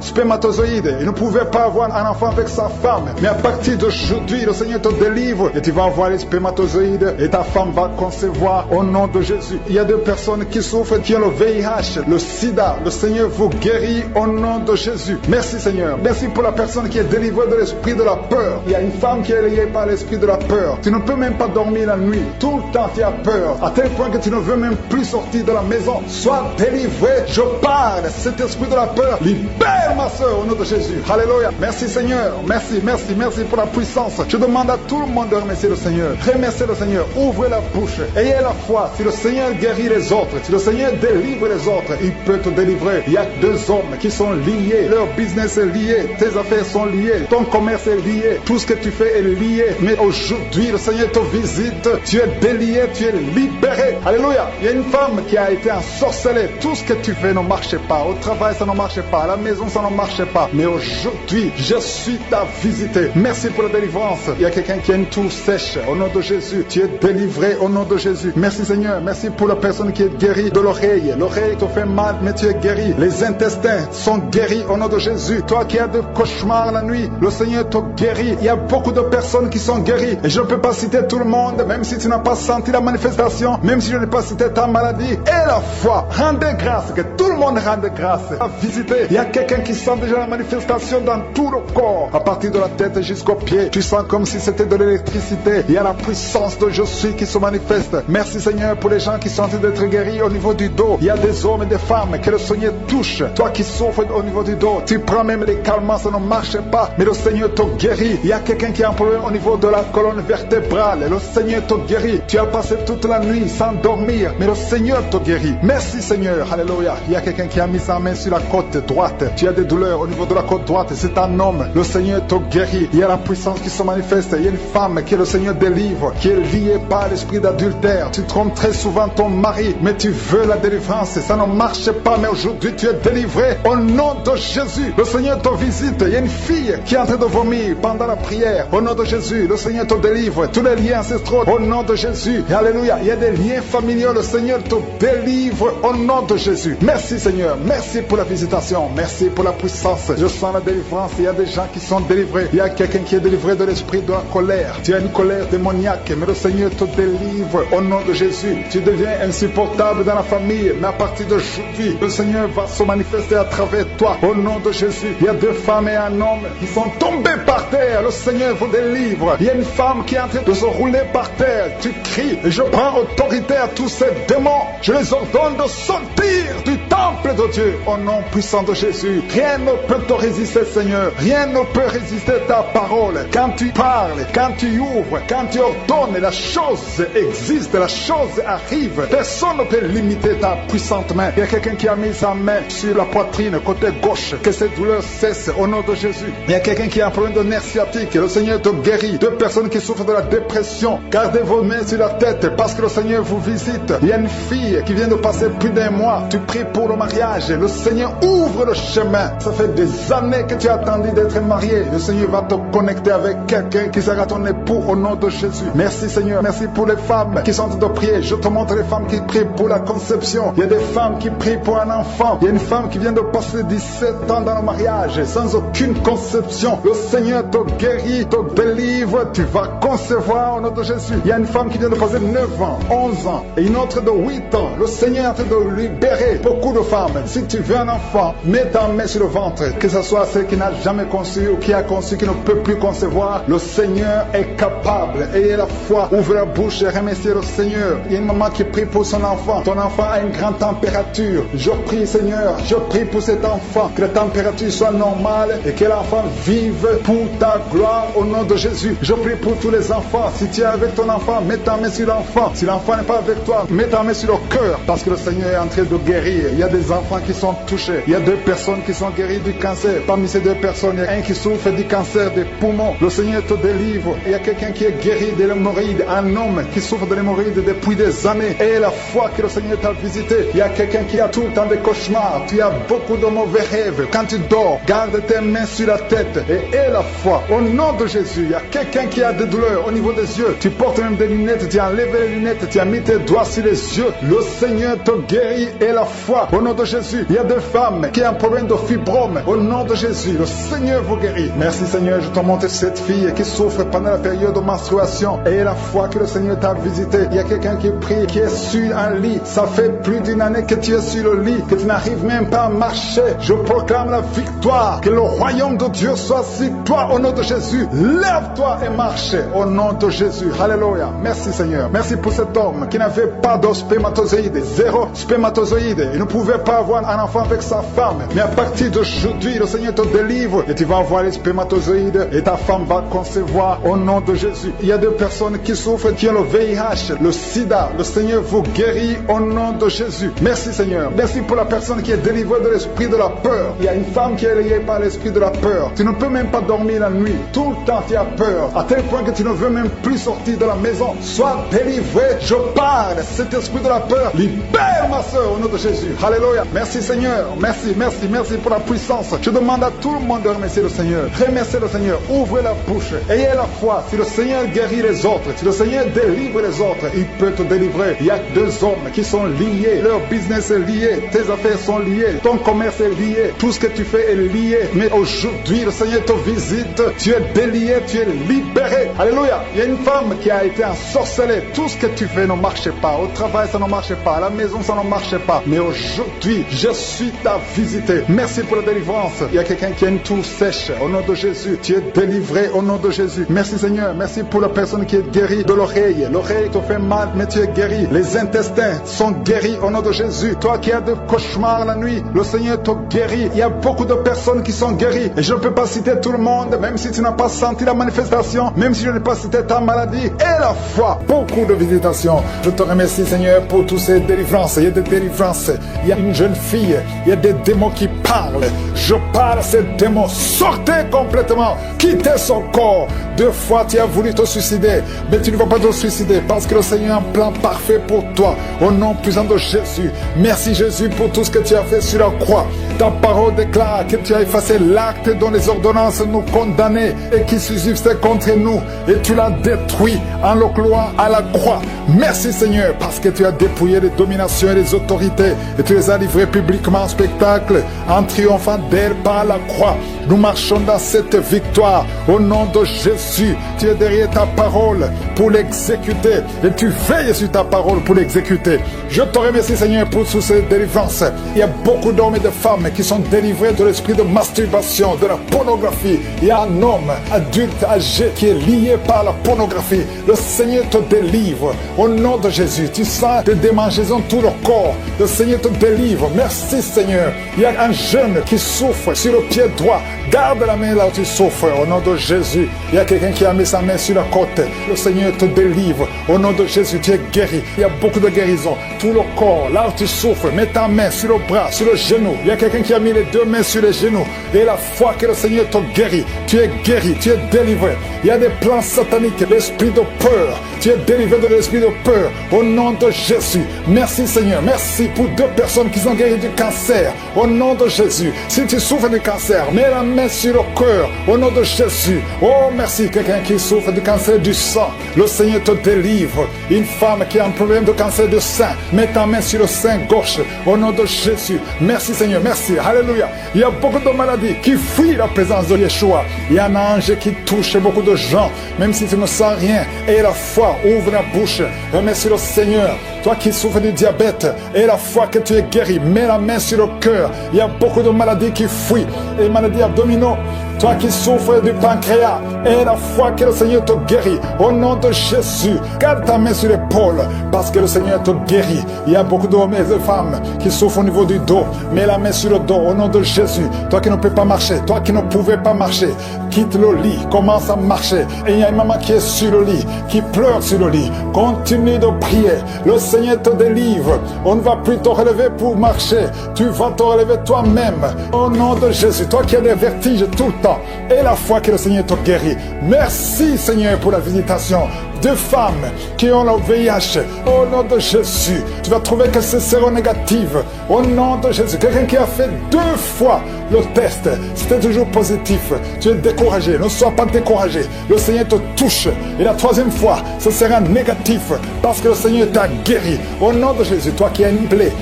spermatozoïdes. Il ne pouvait pas avoir un enfant avec sa femme. Mais à partir d'aujourd'hui, le Seigneur te délivre et tu vas avoir les spermatozoïdes et ta femme va concevoir au nom de Jésus. Il y a 2 personnes qui souffrent, qui ont le VIH, le sida. Le Seigneur vous guérit au nom de Jésus. Merci Seigneur. Merci pour la personne qui est délivrée de l'esprit de la peur. Il y a une femme qui est liée par l'esprit de la peur. Tu ne peux même pas dormir la nuit. Tout le temps tu as peur. À tel point que tu ne veux même plus sortir de la maison. Sois délivré. Je parle. Cet esprit de la peur, libère ma soeur au nom de Jésus. Alléluia. Merci Seigneur. Merci, merci, merci pour la puissance. Je demande à tout le monde de remercier le Seigneur. Remerciez le Seigneur. Ouvrez la bouche. Ayez la foi. Si le Seigneur guérit les autres, si le Seigneur délivre les autres, il peut te délivrer. Il y a 2 hommes qui sont liés. Leur business est lié. Tes affaires sont liées. Ton commerce est lié. Tout ce que tu fais est lié. Mais aujourd'hui, le Seigneur te visite. Tu es délié. Tu es libéré. Alléluia. Il y a une femme qui a été ensorcelée. Tout ce que tu fais ne marche pas. Au travail, ça ne marche pas. À la maison, ça ne marche pas. Mais aujourd'hui, je suis ta visité. Merci pour la délivrance. Il y a quelqu'un qui a une toux sèche. Au nom de Jésus, tu es délivré au nom de Jésus. Merci Seigneur. Merci pour la personne qui est guérie de l'oreille. L'oreille te fait mal, mais tu es guéri. Les intestins sont guéris au nom de Jésus. Toi qui as des cauchemars la nuit, le Seigneur te guérit. Il y a beaucoup de personnes qui sont guéries. Et je ne peux pas citer tout le monde, même si tu n'as pas senti la manifestation, même si je n'ai pas cité ta maladie. Et la foi, rendez grâce que tout le monde rende grande grâce. À visiter, il y a quelqu'un qui sent déjà la manifestation dans tout le corps, à partir de la tête jusqu'aux pieds. Tu sens comme si c'était de l'électricité. Il y a la puissance de je suis qui se manifeste. Merci Seigneur pour les gens qui sont en train d'être guéris au niveau du dos. Il y a des hommes et des femmes que le Seigneur touche. Toi qui souffres au niveau du dos, tu prends même les calmants, ça ne marche pas, mais le Seigneur te guérit. Il y a quelqu'un qui a un problème au niveau de la colonne vertébrale. Le Seigneur te guérit. Tu as passé toute la nuit sans dormir, mais le Seigneur te guérit. Merci Seigneur. Alléluia. Il y a quelqu'un qui a mis sa main sur la côte droite. Tu as des douleurs au niveau de la côte droite. C'est un homme. Le Seigneur te guérit. Il y a la puissance qui se manifeste. Il y a une femme que le Seigneur délivre, qui est liée par l'esprit d'adultère. Tu trompes très souvent ton mari, mais tu veux la délivrance. Ça ne marche pas, mais aujourd'hui tu es délivré au nom de Jésus. Le Seigneur te visite. Il y a une fille qui est en train de vomir pendant la prière. Au nom de Jésus, le Seigneur te délivre. Tous les liens ancestraux, au nom de Jésus. Alléluia. Il y a des liens familiaux. Le Seigneur te délivre au nom de Jésus. Merci Seigneur. Merci pour la visitation. Merci pour la puissance. Je sens la délivrance. Il y a des gens qui sont délivrés. Il y a quelqu'un qui est délivré de l'esprit de la colère. Tu as une colère démoniaque, mais le Seigneur te délivre au nom de Jésus. Tu deviens insupportable dans la famille, mais à partir d'aujourd'hui, le Seigneur va se manifester à travers toi au nom de Jésus. Il y a deux femmes et un homme qui sont tombés par terre. Le Seigneur vous délivre. Il y a une femme qui est en train de se rouler par terre. Tu cries et je prends autorité à tous ces démons. Je les ordonne de sortir du temple de Dieu au nom puissant de Jésus. Rien ne peut te résister, Seigneur. Rien ne peut résister ta parole. Quand tu parles, quand tu ouvres, quand tu ordonnes, la chose existe, la chose arrive. Personne ne peut limiter ta puissante main. Il y a quelqu'un qui a mis sa main sur la poitrine, côté gauche. Que cette douleur cesse au nom de Jésus. Il y a quelqu'un qui a un problème de nerf sciatique. Le Seigneur te guérit. Deux personnes qui souffrent de la dépression. Gardez vos mains sur la tête parce que le Seigneur vous visite. Il y a une fille qui vient de passer plus d'un mois. Tu pries pour le mariage. Le Seigneur ouvre le chemin. Ça fait des années que tu as attendu d'être marié. Le Seigneur va te connecter avec quelqu'un qui sera ton époux au nom de Jésus. Merci Seigneur. Merci pour les femmes qui sont en train de prier. Je te montre les femmes qui prient pour la conception. Il y a des femmes qui prient pour un enfant. Il y a une femme qui vient de passer 17 ans dans le mariage sans aucune conception. Le Seigneur te guérit, te délivre. Tu vas concevoir au nom de Jésus. Il y a une femme qui vient de passer 9 ans, 11 ans et une autre de 8 ans. Le Seigneur est en train de libérer beaucoup de femmes. Si tu veux un enfant, mets ta main sur le ventre. Que ce soit celle qui n'a jamais conçu ou qui a conçu, qui ne peut plus concevoir. Le Seigneur est capable. Ayez la foi. Ouvre la bouche et remerciez le Seigneur. Il y a une maman qui prie pour son enfant. Ton enfant a une grande température. Je prie Seigneur, je prie pour cet enfant. Que la température soit normale et que l'enfant vive pour ta gloire au nom de Jésus. Je prie pour tous les enfants. Si tu es avec ton enfant, mets ta main sur l'enfant. Si l'enfant n'est pas avec toi, mets ta main sur le cœur. Parce que le Seigneur est en train de guérir. Il y a des enfants qui sont touchés. Il y a 2 personnes qui sont guéries du cancer. Parmi ces 2 personnes, il y a un qui souffre du cancer des poumons. Le Seigneur te délivre. Il y a quelqu'un qui est guéri de l'hémorroïde. Un homme qui souffre de l'hémorroïde depuis des années. Et la foi que le Seigneur t'a visité. Il y a quelqu'un qui a tout le temps des cauchemars. Tu as beaucoup de mauvais rêves. Quand tu dors, garde tes mains sur la tête et aie la foi. Au nom de Jésus, il y a quelqu'un qui a des douleurs au niveau des yeux. Tu portes même des lunettes. Tu as enlevé les lunettes. Tu as mis tes doigts sur les yeux. Le Seigneur te guérit et la foi. Au nom de Jésus, il y a des femmes qui ont un problème de fibrome. Au nom de Jésus, le Seigneur vous guérit. Merci Seigneur, je te montre cette fille qui souffre pendant la période de menstruation. Et la foi que le Seigneur t'a visité. Il y a quelqu'un qui prie, qui est sur un lit. Ça fait plus d'une année que tu es sur le lit, que tu n'arrives même pas à marcher. Je proclame la victoire. Que le royaume de Dieu soit sur toi au nom de Jésus. Lève-toi et marche au nom de Jésus. Alléluia. Merci Seigneur. Merci pour cet homme qui n'avait pas de spermatozoïdes. 0 spermatozoïdes. Il ne pouvait pas avoir un enfant avec sa femme. Mais à partir d'aujourd'hui, le Seigneur te délivre et tu vas avoir les spermatozoïdes et ta femme va concevoir au nom de Jésus. Il y a 2 personnes qui souffrent, qui ont le VIH, le sida. Le Seigneur vous guérit au nom de Jésus. Merci Seigneur. Merci pour la personne qui est délivrée de l'esprit de la peur. Il y a une femme qui est liée par l'esprit de la peur. Tu ne peux même pas dormir la nuit. Tout le temps tu as peur. À tel point que tu ne veux même plus sortir de la maison. Sois délivré. Je parle. Cet esprit de la peur, libère ma soeur au nom de Jésus. Alléluia. Merci Seigneur. Merci, merci, merci pour la puissance. Je demande à tout le monde de remercier le Seigneur. Remerciez le Seigneur. Ouvrez la bouche. Ayez la foi. Si le Seigneur guérit les autres, si le Seigneur délivre les autres, il peut te délivrer. Il y a 2 hommes qui sont liés. Leur business est lié. Tes affaires sont liées. Ton commerce est lié. Tout ce que tu fais est lié. Mais aujourd'hui, le Seigneur te visite. Tu es délié. Tu es libéré. Alléluia. Il y a une femme qui a été ensorcelée. Tout ce que tu fais ne marche pas. Au travail, ça ne marche pas. À la maison, ça ne marche pas. Mais aujourd'hui, aujourd'hui, je suis ta visite. Merci pour la délivrance. Il y a quelqu'un qui a une toux sèche. Au nom de Jésus, tu es délivré au nom de Jésus. Merci Seigneur. Merci pour la personne qui est guérie de l'oreille. L'oreille te fait mal, mais tu es guéri. Les intestins sont guéris au nom de Jésus. Toi qui as des cauchemars la nuit, le Seigneur te guérit. Il y a beaucoup de personnes qui sont guéries. Et je ne peux pas citer tout le monde, même si tu n'as pas senti la manifestation, même si je n'ai pas cité ta maladie et la foi. Beaucoup de visitations. Je te remercie Seigneur pour toutes ces délivrances. Il y a des délivrances. Il y a une jeune fille. Il y a des démons qui parlent. Je parle à ces démons. Sortez complètement. Quittez son corps. 2 fois tu as voulu te suicider, mais tu ne vas pas te suicider parce que le Seigneur a un plan parfait pour toi. Au nom puissant de Jésus. Merci Jésus pour tout ce que tu as fait sur la croix. Ta parole déclare que tu as effacé l'acte dont les ordonnances nous condamnaient et qui subsistait contre nous. Et tu l'as détruit en le clouant à la croix. Merci Seigneur parce que tu as dépouillé les dominations et les autorités et tu les as livrées publiquement en spectacle en triomphant d'elles par la croix. Nous marchons dans cette victoire au nom de Jésus. Tu es derrière ta parole pour l'exécuter et tu veilles sur ta parole pour l'exécuter. Je te remercie Seigneur pour toutes ces délivrances. Il y a beaucoup d'hommes et de femmes qui sont délivrés de l'esprit de masturbation, de la pornographie. Il y a un homme adulte âgé qui est lié par la pornographie. Le Seigneur te délivre au nom de Jésus. Tu sens des démangeaisons tout le corps. Le Seigneur te délivre. Merci Seigneur. Il y a un jeune qui souffre sur le pied droit. Garde la main là où tu souffres au nom de Jésus. Il y a quelqu'un qui a mis sa main sur la côte. Le Seigneur te délivre au nom de Jésus. Tu es guéri. Il y a beaucoup de guérison. Tout le corps, là où tu souffres, mets ta main sur le bras, sur le genou. Il y a quelqu'un qui a mis les 2 mains sur les genoux. Et la foi que le Seigneur te guérit. Tu es guéri, tu es délivré. Il y a des plans sataniques, l'esprit de peur. Tu es délivré de l'esprit de peur au nom de Jésus. Merci Seigneur. Merci pour 2 personnes qui sont guéries du cancer au nom de Jésus. Si tu souffres du cancer, mets la main sur le cœur au nom de Jésus. Oh merci. Quelqu'un qui souffre du cancer du sang, le Seigneur te délivre. Une femme qui a un problème de cancer du sein, mets ta main sur le sein gauche au nom de Jésus. Merci Seigneur. Merci. Alléluia. Il y a beaucoup de maladies qui fuient la présence de Yeshua. Il y a un ange qui touche beaucoup de gens, même si tu ne sens rien. Et la foi, ouvre la bouche. Remercie le Seigneur. Toi qui souffres du diabète, et la foi que tu es guéri, mets la main sur le cœur. Il y a beaucoup de maladies qui fuient. Et maladies abdominaux. Toi qui souffres du pancréas, et la foi que le Seigneur te guérit, au nom de Jésus, garde ta main sur l'épaule, parce que le Seigneur te guérit. Il y a beaucoup d'hommes et de femmes qui souffrent au niveau du dos. Mets la main sur le dos, au nom de Jésus. Toi qui ne peux pas marcher, toi qui ne pouvais pas marcher, quitte le lit, commence à marcher. Et il y a une maman qui est sur le lit, qui pleure sur le lit. Continue de prier. Le Seigneur te délivre. On ne va plus te relever pour marcher. Tu vas te relever toi-même. Au nom de Jésus, toi qui as des vertiges tout le temps, et la foi que le Seigneur te guérit. Merci Seigneur pour la visitation. 2 femmes qui ont le VIH, au nom de Jésus, tu vas trouver que c'est séronégatif. Au nom de Jésus, quelqu'un qui a fait 2 fois le test, c'était toujours positif. Tu es découragé, ne sois pas découragé. Le Seigneur te touche. Et la 3e fois, ce sera négatif parce que le Seigneur t'a guéri. Au nom de Jésus, toi qui as une plaie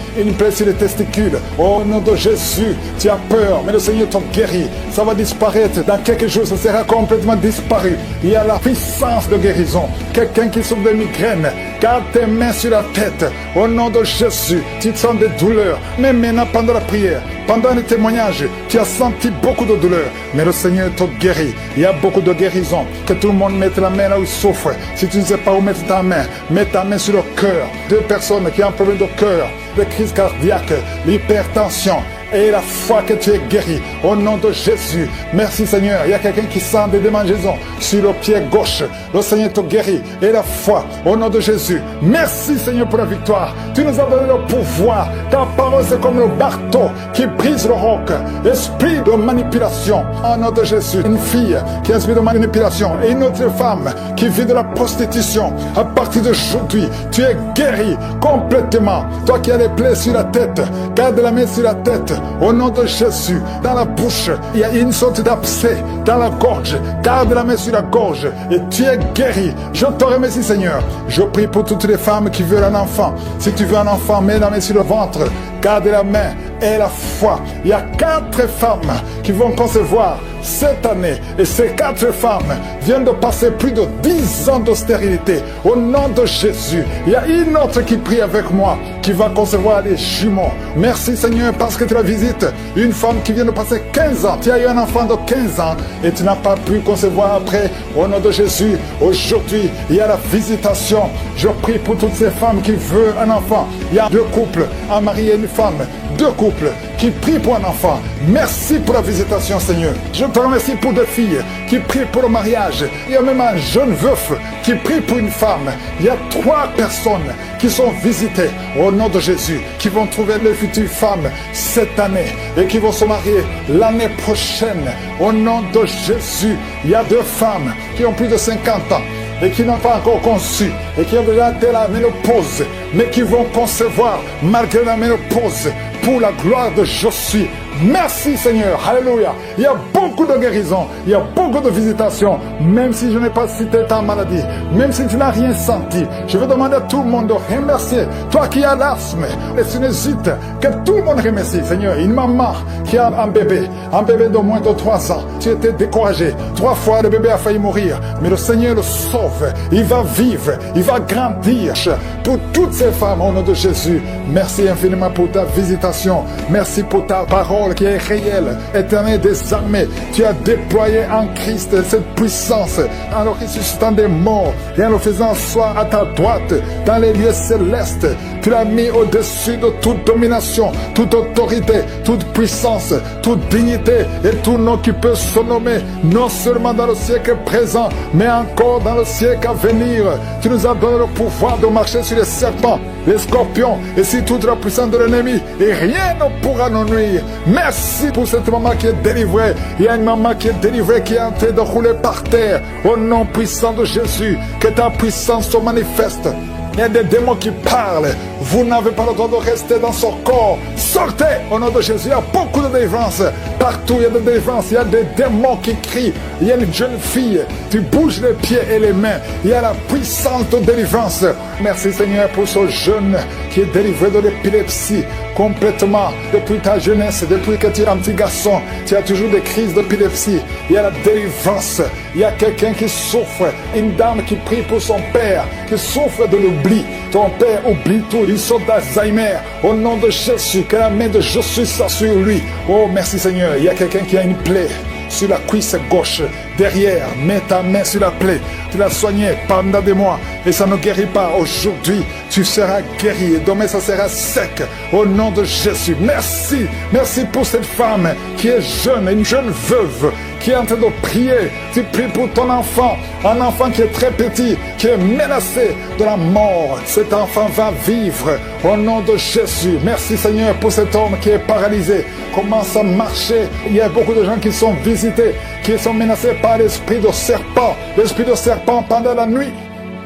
sur les testicules, au nom de Jésus, tu as peur, mais le Seigneur te guérit. Ça va disparaître. Dans quelques jours, ça sera complètement disparu. Il y a la puissance de guérison. Quelqu'un qui souffre de migraine, garde tes mains sur la tête. Au nom de Jésus, tu sens des douleurs. Mais maintenant, pendant la prière, pendant le témoignage, tu as senti beaucoup de douleurs. Mais le Seigneur te guérit. Il y a beaucoup de guérison. Que tout le monde mette la main là où il souffre. Si tu ne sais pas où mettre ta main, mets ta main sur le cœur. 2 personnes qui ont un problème de cœur, de crise cardiaque, l'hypertension. Et la foi que tu es guéri au nom de Jésus. Merci Seigneur. Il y a quelqu'un qui sent des démangeaisons sur le pied gauche. Le Seigneur te guérit. Et la foi au nom de Jésus. Merci Seigneur pour la victoire. Tu nous as donné le pouvoir. Ta parole c'est comme le marteau qui brise le roc. Esprit de manipulation. Au nom de Jésus. Une fille qui a un esprit de manipulation. Et une autre femme qui vit de la prostitution. À partir d'aujourd'hui, tu es guéri complètement. Toi qui as les plaies sur la tête, garde la main sur la tête. Au nom de Jésus, dans la bouche, il y a une sorte d'abcès dans la gorge. Garde la main sur la gorge et tu es guéri. Je te remercie Seigneur. Je prie pour toutes les femmes qui veulent un enfant. Si tu veux un enfant, mets la main sur le ventre. Garde la main et la foi. Il y a 4 femmes qui vont concevoir cette année. Et ces 4 femmes viennent de passer plus de 10 ans d'austérité. Au nom de Jésus, il y a une autre qui prie avec moi, qui va concevoir des jumeaux. Merci Seigneur parce que tu la visites. Une femme qui vient de passer 15 ans. Tu as eu un enfant de 15 ans et tu n'as pas pu concevoir après. Au nom de Jésus, aujourd'hui, il y a la visitation. Je prie pour toutes ces femmes qui veulent un enfant. Il y a 2 couples, un mari et une femme. 2 couples qui prient pour un enfant. Merci pour la visitation, Seigneur. Je te remercie pour 2 filles qui prient pour le mariage. Il y a même un jeune veuf qui prie pour une femme. Il y a 3 personnes qui sont visitées au nom de Jésus, qui vont trouver les futures femmes cette année et qui vont se marier l'année prochaine. Au nom de Jésus, il y a 2 femmes qui ont plus de 50 ans et qui n'ont pas encore conçu et qui ont déjà atteint la ménopause, mais qui vont concevoir malgré la ménopause pour la gloire de Je suis. Merci Seigneur, alléluia. Il y a beaucoup de guérisons, il y a beaucoup de visitations, même si je n'ai pas cité ta maladie, même si tu n'as rien senti. Je vais demander à tout le monde de remercier, toi qui as l'asthme, les sinusites, que tout le monde remercie Seigneur. Une maman qui a un bébé de moins de 3 ans, tu étais découragé, 3 fois le bébé a failli mourir, mais le Seigneur le sauve, il va vivre, il va grandir. Pour toutes ces femmes au nom de Jésus, merci infiniment pour ta visitation, merci pour ta parole qui est réel, éternel des armées. Tu as déployé en Christ cette puissance en le ressuscitant des morts et en le faisant asseoir à ta droite dans les lieux célestes. Tu l'as mis au-dessus de toute domination, toute autorité, toute puissance, toute dignité et tout nom qui peut se nommer, non seulement dans le siècle présent, mais encore dans le siècle à venir. Tu nous as donné le pouvoir de marcher sur les serpents, les scorpions et sur toute la puissance de l'ennemi, et rien ne pourra nous nuire. Merci pour cette maman qui est délivrée. Il y a une maman qui est délivrée, qui est en train de rouler par terre. Au nom puissant de Jésus, que ta puissance se manifeste. Il y a des démons qui parlent. Vous n'avez pas le droit de rester dans son corps. Sortez au nom de Jésus. Il y a beaucoup de délivrance. Partout il y a des délivrances. Il y a des démons qui crient. Il y a une jeune fille. Tu bouges les pieds et les mains. Il y a la puissance de délivrance. Merci Seigneur pour ce jeune qui est délivré de l'épilepsie complètement. Depuis ta jeunesse, depuis que tu es un petit garçon, tu as toujours des crises d'épilepsie. Il y a la délivrance. Il y a quelqu'un qui souffre. Une dame qui prie pour son père, qui souffre de l'oubli. Ton père oublie tout. Il sort d'Alzheimer. Au nom de Jésus, que la main de Jésus soit sur lui. Oh, merci Seigneur. Il y a quelqu'un qui a une plaie sur la cuisse gauche, derrière. Mets ta main sur la plaie. Tu l'as soigné pendant des mois et ça ne guérit pas. Aujourd'hui, tu seras guéri et demain ça sera sec. Au nom de Jésus, merci. Merci pour cette femme qui est jeune, une jeune veuve qui est en train de prier. Tu pries pour ton enfant, un enfant qui est très petit, qui est menacé de la mort. Cet enfant va vivre au nom de Jésus. Merci Seigneur pour cet homme qui est paralysé. Commence à marcher. Il y a beaucoup de gens qui sont visités, qui sont menacés par l'esprit de serpent. L'esprit de serpent pendant la nuit.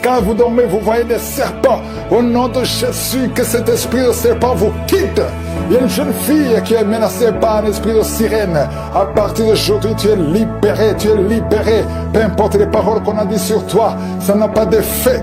Quand vous dormez, vous voyez des serpents. Au nom de Jésus, que cet esprit de serpent vous quitte. Il y a une jeune fille qui est menacée par un esprit de sirène. À partir d'aujourd'hui, tu es libéré, tu es libéré. Peu importe les paroles qu'on a dit sur toi, ça n'a pas d'effet.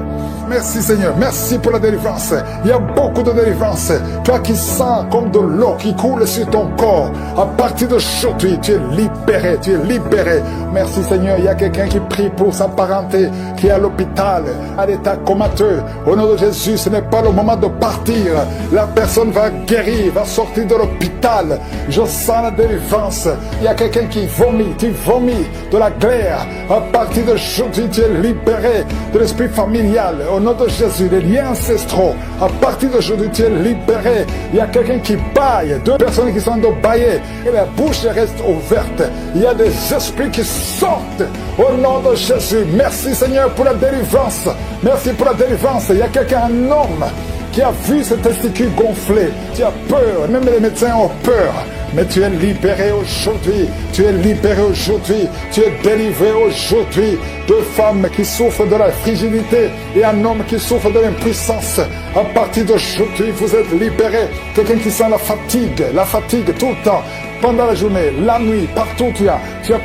Merci Seigneur, merci pour la délivrance. Il y a beaucoup de délivrance. Toi qui sens comme de l'eau qui coule sur ton corps, à partir d'aujourd'hui, tu es libéré, tu es libéré. Merci Seigneur, il y a quelqu'un qui prie pour sa parenté, qui est à l'hôpital, à l'état comateux. Au nom de Jésus, ce n'est pas le moment de partir. La personne va guérir, va sortir de l'hôpital. Je sens la délivrance. Il y a quelqu'un qui vomit, tu vomis de la glaire. À partir d'aujourd'hui, tu es libéré de l'esprit familial. Au nom de Jésus, les liens ancestraux, à partir d'aujourd'hui, tu es libéré. Il y a quelqu'un qui baille, 2 personnes qui sont en train de bailler, et la bouche reste ouverte. Il y a des esprits qui sortent. Au nom de Jésus, merci Seigneur pour la délivrance. Merci pour la délivrance. Il y a quelqu'un, un homme, qui a vu ses testicules gonflés. Tu as peur, même les médecins ont peur. Mais tu es libéré aujourd'hui, tu es libéré aujourd'hui, tu es délivré aujourd'hui. 2 femmes qui souffrent de la frigidité et un homme qui souffre de l'impuissance. À partir d'aujourd'hui, vous êtes libérés. Quelqu'un qui sent la fatigue tout le temps. pendant la journée, la nuit, partout où tu as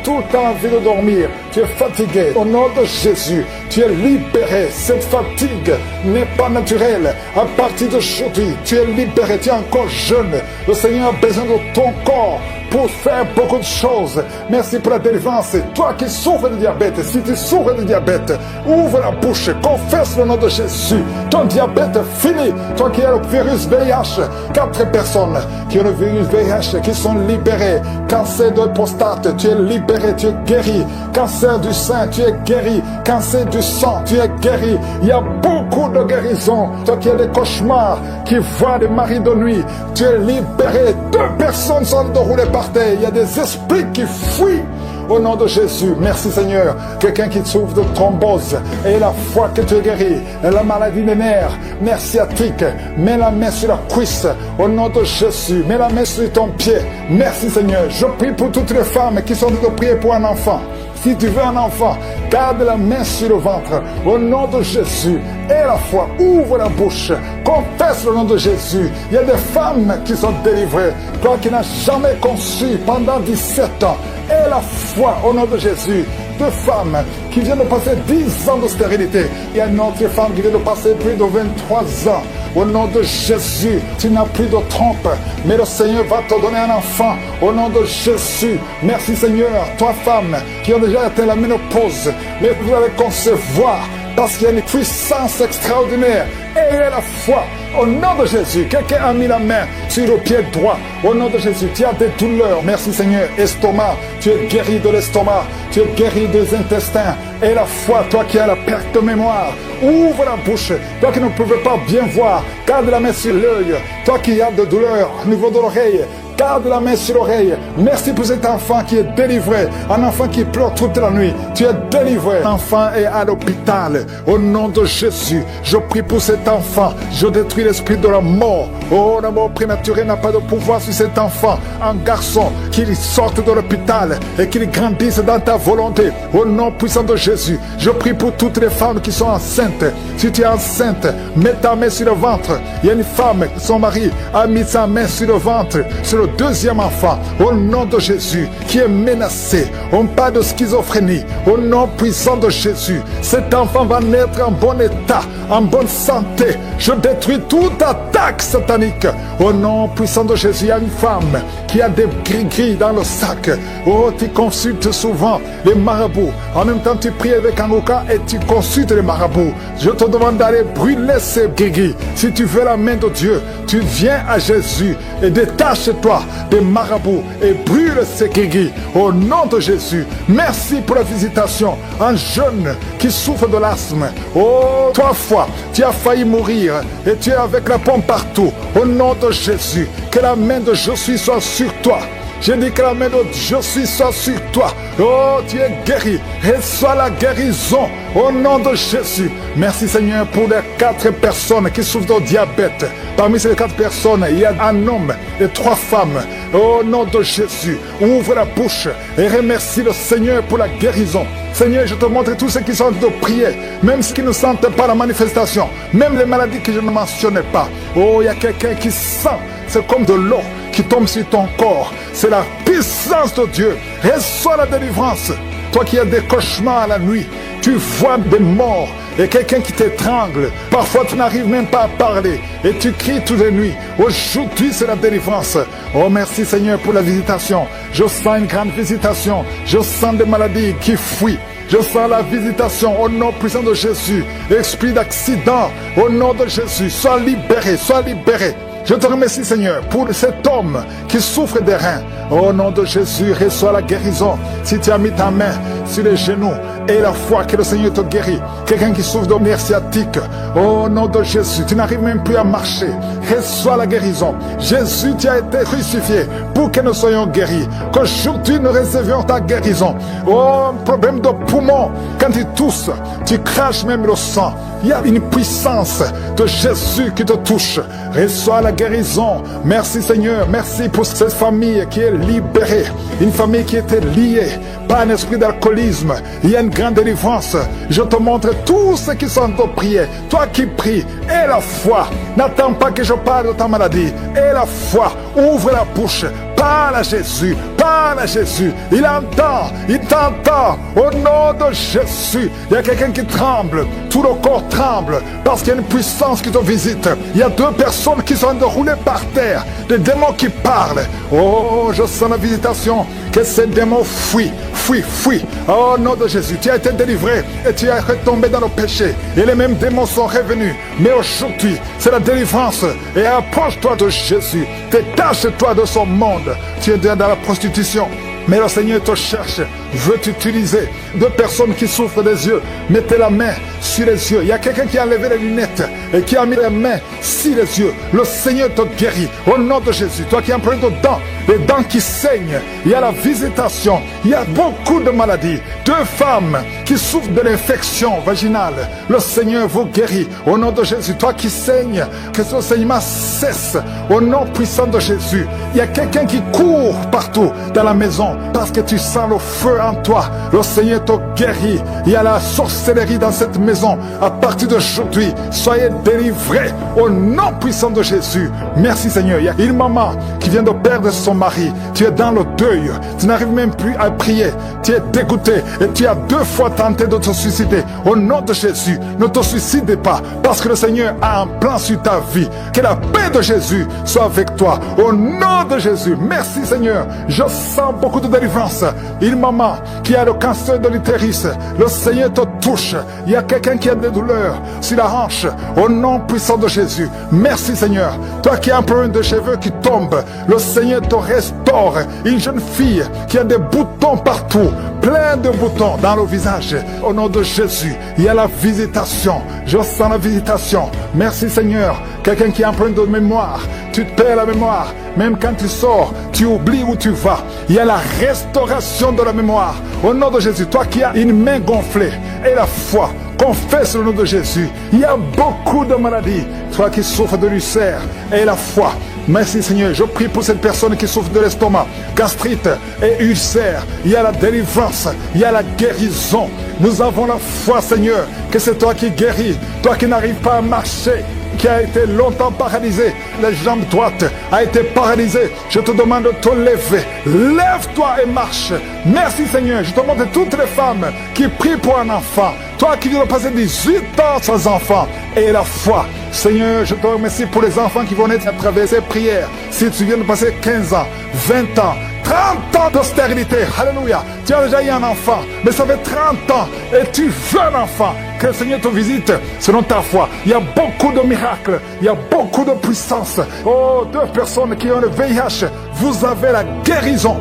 tout le temps envie de dormir, tu es fatigué. Au nom de Jésus, tu es libéré. Cette fatigue n'est pas naturelle. À partir d'aujourd'hui, tu es libéré, tu es encore jeune. Le Seigneur a besoin de ton corps pour faire beaucoup de choses. Merci pour la délivrance. Toi qui souffres de diabète, si tu souffres de diabète, ouvre la bouche, confesse le nom de Jésus. Ton diabète est fini. Toi qui as le virus VIH, 4 personnes qui ont le virus VIH qui sont libérées. Cancer de prostate, tu es libéré, tu es guéri. Cancer du sein, tu es guéri. Cancer du sang, tu es guéri. Il y a beaucoup de guérisons. Toi qui as des cauchemars, qui voient des maris de nuit, tu es libéré. 2 personnes sont déroulées par terre. Il y a des esprits qui fuient. Au nom de Jésus, merci Seigneur. Quelqu'un qui souffre de thrombose et la foi que tu es guéri, et la maladie des nerfs, nerfs sciatiques, mets la main sur la cuisse. Au nom de Jésus, mets la main sur ton pied. Merci Seigneur. Je prie pour toutes les femmes qui sont en train de prier pour un enfant. Si tu veux un enfant, garde la main sur le ventre. Au nom de Jésus, et la foi, ouvre la bouche. Confesse le nom de Jésus. Il y a des femmes qui sont délivrées. Toi qui n'as jamais conçu pendant 17 ans. Et la foi au nom de Jésus. 2 femmes qui viennent de passer 10 ans de stérilité. Il y a une autre femme qui vient de passer plus de 23 ans. Au nom de Jésus, tu n'as plus de trompe, mais le Seigneur va te donner un enfant. Au nom de Jésus, merci Seigneur. 3 femmes qui ont déjà atteint la ménopause, mais vous allez concevoir parce qu'il y a une puissance extraordinaire. Ayez la foi. Au nom de Jésus, quelqu'un a mis la main sur le pied droit. Au nom de Jésus, tu as des douleurs. Merci Seigneur. Estomac, tu es guéri de l'estomac. Tu es guéri des intestins. Et la foi, toi qui as la perte de mémoire, ouvre la bouche. Toi qui ne pouvais pas bien voir, garde la main sur l'œil. Toi qui as de douleurs au niveau de l'oreille, garde la main sur l'oreille. Merci pour cet enfant qui est délivré. Un enfant qui pleure toute la nuit. Tu es délivré. L'enfant est à l'hôpital. Au nom de Jésus, je prie pour cet enfant. Je détruis l'esprit de la mort. Oh, la mort prématurée n'a pas de pouvoir sur cet enfant. Un garçon qu'il sorte de l'hôpital et qu'il grandisse dans ta volonté. Au nom puissant de Jésus, je prie pour toutes les femmes qui sont enceintes. Si tu es enceinte, mets ta main sur le ventre. Il y a une femme, son mari a mis sa main sur le ventre, sur le 2e enfant, au nom de Jésus, qui est menacé. On parle de schizophrénie. Au nom puissant de Jésus, cet enfant va naître en bon état, en bonne santé. Je détruis toute attaque satanique. Au nom puissant de Jésus, il y a une femme qui a des gris-gris dans le sac. Oh, tu consultes souvent les marabouts. En même temps, tu pries avec Angoka et tu consultes les marabouts. Je te demande d'aller brûler ces gris-gris. Si tu veux la main de Dieu, tu viens à Jésus et détache-toi des marabouts et brûle ces gris-gris. Au nom de Jésus, merci pour la visitation. Un jeune qui souffre de l'asthme. Oh, 3 fois, tu as failli mourir et tu es avec la pompe partout. Au nom de Jésus, que la main de Jésus soit sur toi. Je dis que la main de je suis soit sur toi. Oh, tu es guéri. Reçois la guérison au nom de Jésus. Merci Seigneur pour les 4 personnes qui souffrent de diabète. Parmi ces 4 personnes, il y a un homme et 3 femmes. Au nom de Jésus, ouvre la bouche et remercie le Seigneur pour la guérison. Seigneur, je te montre tous ceux qui sont de prier, même ceux qui ne sentent pas la manifestation, même les maladies que je ne mentionnais pas. Oh, il y a quelqu'un qui sent, c'est comme de l'eau qui tombe sur ton corps. C'est la puissance de Dieu. Reçois la délivrance. Toi qui as des cauchemars la nuit, tu vois des morts et quelqu'un qui t'étrangle. Parfois tu n'arrives même pas à parler et tu cries toutes les nuits. Aujourd'hui c'est la délivrance. Oh merci Seigneur pour la visitation. Je sens une grande visitation. Je sens des maladies qui fuient. Je sens la visitation au nom puissant de Jésus. Esprit d'accident, au nom de Jésus, sois libéré, sois libéré. Je te remercie Seigneur pour cet homme qui souffre des reins. Au nom de Jésus, reçois la guérison. Si tu as mis ta main sur les genoux et la foi que le Seigneur te guérit. Quelqu'un qui souffre de nerfs sciatiques. Au nom de Jésus, tu n'arrives même plus à marcher. Reçois la guérison. Jésus, tu as été crucifié pour que nous soyons guéris. Qu'aujourd'hui nous recevions ta guérison. Oh, problème de poumon. Quand tu tousses, tu craches même le sang. Il y a une puissance de Jésus qui te touche. Reçois la guérison. Merci Seigneur. Merci pour cette famille qui est libérée. Une famille qui était liée par un esprit d'alcoolisme. Il y a une grande délivrance. Je te montre tous ceux qui sont de prier. Toi qui pries, aie la foi. N'attends pas que je parle de ta maladie. Aie la foi. Ouvre la bouche. Parle Parle à Jésus. Parle à Jésus. Il entend. Il t'entend. Au nom de Jésus. Il y a quelqu'un qui tremble. Tout le corps tremble. Parce qu'il y a une puissance qui te visite. Il y a 2 personnes qui sont déroulées par terre. Des démons qui parlent. Oh, je sens la visitation. Que ces démons fuient. Fuis, fuis. Oh, nom de Jésus. Tu as été délivré. Et tu es retombé dans le péché. Et les mêmes démons sont revenus. Mais aujourd'hui, c'est la délivrance. Et approche-toi de Jésus. Détache-toi de son monde. Tu es dans la prostitution. Mais le Seigneur te cherche, veut t'utiliser. 2 personnes qui souffrent des yeux, mettez la main sur les yeux. Il y a quelqu'un qui a enlevé les lunettes et qui a mis la main sur les yeux. Le Seigneur te guérit au nom de Jésus. Toi qui as plein de dents, les dents qui saignent, il y a la visitation. Il y a beaucoup de maladies. 2 femmes qui souffrent de l'infection vaginale. Le Seigneur vous guérit au nom de Jésus. Toi qui saignes, que ce saignement cesse au nom puissant de Jésus. Il y a quelqu'un qui court partout dans la maison parce que tu sens le feu en toi. Le Seigneur te guérit. Il y a la sorcellerie dans cette maison. À partir d'aujourd'hui, soyez délivrés au nom puissant de Jésus. Merci Seigneur. Il y a une maman qui vient de perdre son mari. Tu es dans le deuil. Tu n'arrives même plus à prier. Tu es dégoûté et tu as 2 fois tenté de te suicider. Au nom de Jésus, ne te suicide pas parce que le Seigneur a un plan sur ta vie. Que la paix de Jésus soit avec toi. Au nom de Jésus. Merci Seigneur. Je sens beaucoup de délivrance. Une maman qui a le cancer de l'utérus, le Seigneur te touche. Il y a quelqu'un qui a des douleurs sur la hanche. Au nom puissant de Jésus. Merci Seigneur. Toi qui as un problème de cheveux qui tombent, le Seigneur te restaure. Une jeune fille qui a des boutons partout, plein de boutons dans le visage. Au nom de Jésus, il y a la visitation. Je sens la visitation. Merci Seigneur. Quelqu'un qui a un problème de mémoire, tu te perds la mémoire. Même quand tu sors, tu oublies où tu vas. Il y a la restauration de la mémoire. Au nom de Jésus, toi qui as une main gonflée et la foi, confesse le nom de Jésus. Il y a beaucoup de maladies. Toi qui souffres de l'ulcère et la foi. Merci Seigneur. Je prie pour cette personne qui souffre de l'estomac, gastrite et ulcère. Il y a la délivrance. Il y a la guérison. Nous avons la foi Seigneur que c'est toi qui guéris. Toi qui n'arrives pas à marcher, qui a été longtemps paralysé, les jambes droites a été paralysée. Je te demande de te lever. Lève-toi et marche. Merci Seigneur. Je te demande toutes les femmes qui prient pour un enfant. Toi qui viens de passer 18 ans sans enfant et la foi. Seigneur, je te remercie pour les enfants qui vont naître à travers ces prières. Si tu viens de passer 15 ans, 20 ans, 30 ans de stérilité, alléluia. Tu as déjà eu un enfant, mais ça fait 30 ans et tu veux un enfant. Que le Seigneur te visite selon ta foi. Il y a beaucoup de miracles, il y a beaucoup de puissance. Oh, 2 personnes qui ont le VIH, vous avez la guérison.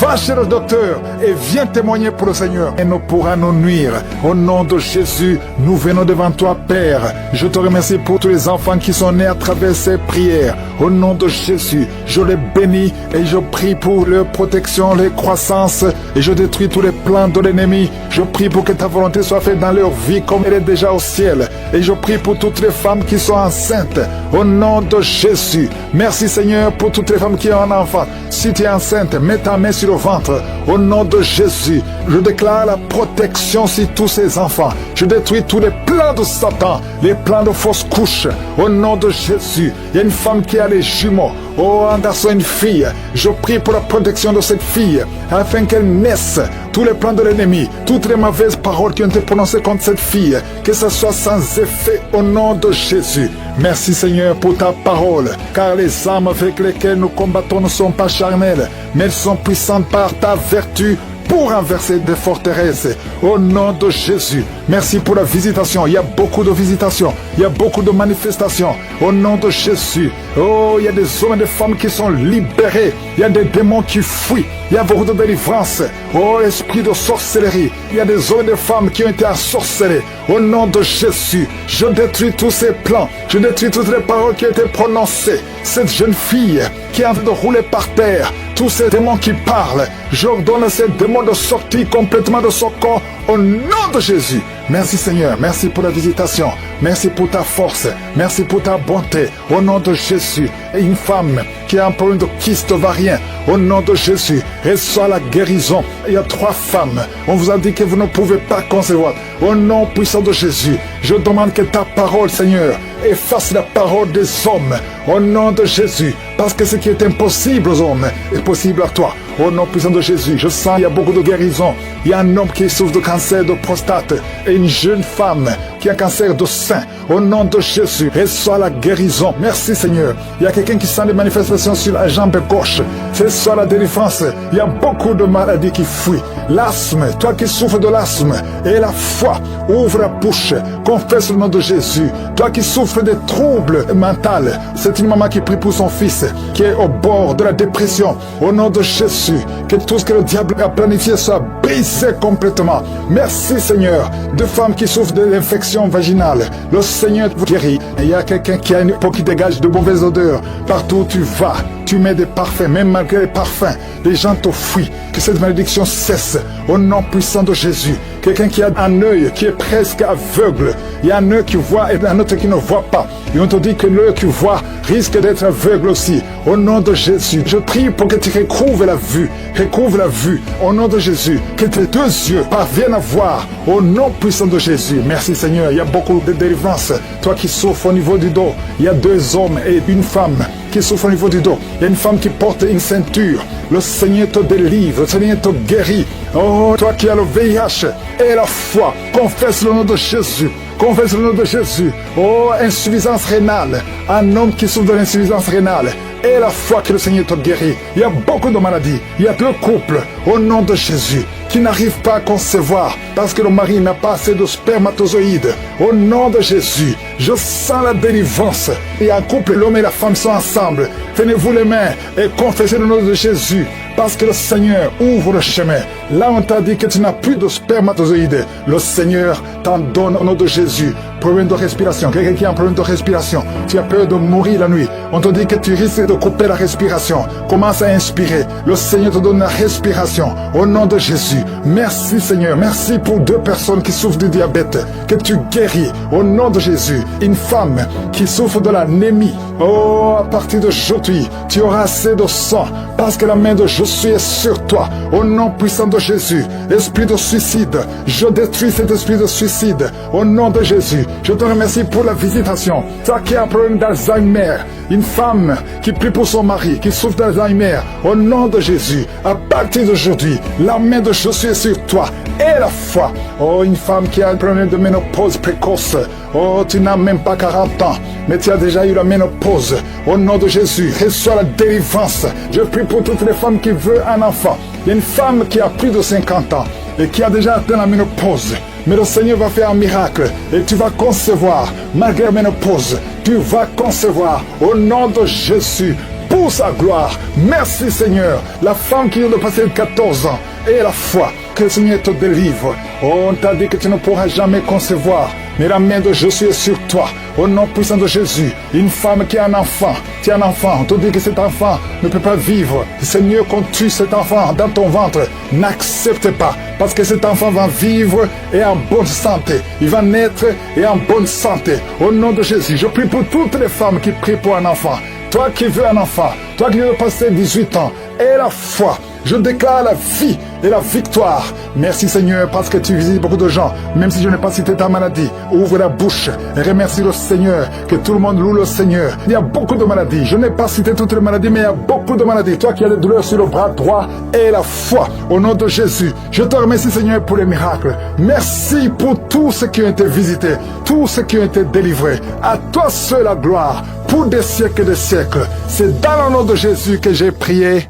Va chez le docteur et viens témoigner pour le Seigneur. Et ne pourra nous nuire. Au nom de Jésus, nous venons devant toi, Père. Je te remercie pour tous les enfants qui sont nés à travers ces prières. Au nom de Jésus, je les bénis et je prie pour leur protection, leur croissance. Et je détruis tous les plans de l'ennemi. Je prie pour que ta volonté soit faite dans leur vie comme elle est déjà au ciel. Et je prie pour toutes les femmes qui sont enceintes. Au nom de Jésus. Merci Seigneur pour toutes les femmes qui ont un enfant. Si tu es enceinte, mets ta main sur le ventre. Au nom de Jésus, je déclare la protection sur tous ces enfants. Je détruis tous les plans de Satan, les plans de fausses couches. Au nom de Jésus, il y a une femme qui a les jumeaux. Oh, un garçon, une fille. Je prie pour la protection de cette fille, afin qu'elle naisse. Tous les plans de l'ennemi, toutes les mauvaises paroles qui ont été prononcées contre cette fille, que ce soit sans effet au nom de Jésus. Merci Seigneur pour ta parole, car les armes avec lesquelles nous combattons ne sont pas charnelles, mais elles sont puissantes par ta vertu pour renverser des forteresses. Au nom de Jésus, merci pour la visitation. Il y a beaucoup de visitations, il y a beaucoup de manifestations. Au nom de Jésus, oh, il y a des hommes et des femmes qui sont libérés. Il y a des démons qui fuient. Il y a beaucoup de délivrance. Oh, esprit de sorcellerie. Il y a des hommes et des femmes qui ont été ensorcelés. Au nom de Jésus, je détruis tous ces plans. Je détruis toutes les paroles qui ont été prononcées. Cette jeune fille qui est en train de rouler par terre, tous ces démons qui parlent, j'ordonne à ces démons de sortir complètement de son corps au nom de Jésus. Merci Seigneur, merci pour la visitation, merci pour ta force, merci pour ta bonté, au nom de Jésus. Et une femme qui a un problème de kyste ovarien, au nom de Jésus, reçois la guérison. Il y a 3 femmes, on vous a dit que vous ne pouvez pas concevoir. Au nom puissant de Jésus, je demande que ta parole, Seigneur, efface la parole des hommes, au nom de Jésus, parce que ce qui est impossible aux hommes est possible à toi. Au nom puissant de Jésus, je sens il y a beaucoup de guérison. Il y a un homme qui souffre de cancer de prostate et une jeune femme qui a cancer de sein. Au nom de Jésus, reçois la guérison. Merci Seigneur. Il y a quelqu'un qui sent des manifestations sur la jambe gauche. Reçois la délivrance. Il y a beaucoup de maladies qui fuient. L'asthme, toi qui souffres de l'asthme et la foi, ouvre la bouche, confesse le nom de Jésus. Toi qui souffres des troubles mentaux, c'est une maman qui prie pour son fils qui est au bord de la dépression. Au nom de Jésus, que tout ce que le diable a planifié soit brisé complètement. Merci Seigneur. De femmes qui souffrent de l'infection vaginale, le Seigneur vous guérit. Il y a quelqu'un qui a une peau qui dégage de mauvaises odeurs. Partout où tu vas, tu mets des parfums, même malgré les parfums, les gens te fuient. Que cette malédiction cesse au nom puissant de Jésus. Quelqu'un qui a un œil qui est presque aveugle. Il y a un œil qui voit et un autre qui ne voit pas. Et on te dit que l'œil qui voit risque d'être aveugle aussi. Au nom de Jésus, je prie pour que tu recouvres la vue. Recouvre la vue. Au nom de Jésus, que tes 2 yeux parviennent à voir. Au nom puissant de Jésus. Merci Seigneur. Il y a beaucoup de délivrance. Toi qui souffres au niveau du dos, il y a 2 hommes et une femme qui souffrent au niveau du dos. Il y a une femme qui porte une ceinture. Le Seigneur te délivre. Le Seigneur te guérit. Oh, toi qui as le VIH et la foi, confesse le nom de Jésus. Confesse le nom de Jésus. Oh, insuffisance rénale. Un homme qui souffre de l'insuffisance rénale. Et la foi que le Seigneur te guérit. Il y a beaucoup de maladies. Il y a 2 couples, au nom de Jésus, qui n'arrivent pas à concevoir parce que le mari n'a pas assez de spermatozoïdes. Au nom de Jésus, je sens la délivrance. Il y a un couple, l'homme et la femme sont ensemble. Tenez-vous les mains et confessez le nom de Jésus. Parce que le Seigneur ouvre le chemin. Là, on t'a dit que tu n'as plus de spermatozoïdes. Le Seigneur t'en donne au nom de Jésus. Problème de respiration. Quelqu'un qui a un problème de respiration. Tu as peur de mourir la nuit. On te dit que tu risques de couper la respiration. Commence à inspirer. Le Seigneur te donne la respiration. Au nom de Jésus. Merci Seigneur. Merci pour 2 personnes qui souffrent du diabète. Que tu guéris. Au nom de Jésus. Une femme qui souffre de l'anémie. Oh, à partir d'aujourd'hui, tu auras assez de sang. Parce que la main de Jésus est sur toi. Au nom puissant de Jésus. Esprit de suicide. Je détruis cet esprit de suicide. Au nom de Jésus. Je te remercie pour la visitation. Toi qui as un problème d'Alzheimer. Une femme qui prie pour son mari, qui souffre d'Alzheimer. Au nom de Jésus. À partir d'aujourd'hui, la main de Jésus est sur toi. Et la foi. Oh, une femme qui a un problème de ménopause précoce. Oh, tu n'as même pas 40 ans, mais tu as déjà eu la ménopause. Au nom de Jésus, reçois la délivrance. Je prie pour toutes les femmes qui veulent un enfant. Il y a une femme qui a plus de 50 ans et qui a déjà atteint la ménopause. Mais le Seigneur va faire un miracle et tu vas concevoir, malgré la ménopause. Tu vas concevoir au nom de Jésus. Pour sa gloire. Merci Seigneur. La femme qui vient de passer 14 ans et la foi que le Seigneur te délivre. Oh, on t'a dit que tu ne pourras jamais concevoir. Mais la main de Jésus est sur toi. Au nom puissant de Jésus. Une femme qui a un enfant. Tu as un enfant. On te dit que cet enfant ne peut pas vivre. C'est mieux qu'on tue cet enfant dans ton ventre. N'accepte pas. Parce que cet enfant va vivre et en bonne santé. Il va naître et en bonne santé. Au nom de Jésus. Je prie pour toutes les femmes qui prient pour un enfant. Toi qui veux un enfant, toi qui veux passer 18 ans, et la foi, je déclare la vie et la victoire. Merci Seigneur parce que tu visites beaucoup de gens, même si je n'ai pas cité ta maladie. Ouvre la bouche et remercie le Seigneur, que tout le monde loue le Seigneur. Il y a beaucoup de maladies, je n'ai pas cité toutes les maladies, mais il y a beaucoup de maladies. Toi qui as des douleurs sur le bras droit et la foi, au nom de Jésus, je te remercie Seigneur pour les miracles. Merci pour tous ceux qui ont été visités, tous ceux qui ont été délivrés. À toi seul la gloire. Pour des siècles et des siècles. C'est dans le nom de Jésus que j'ai prié.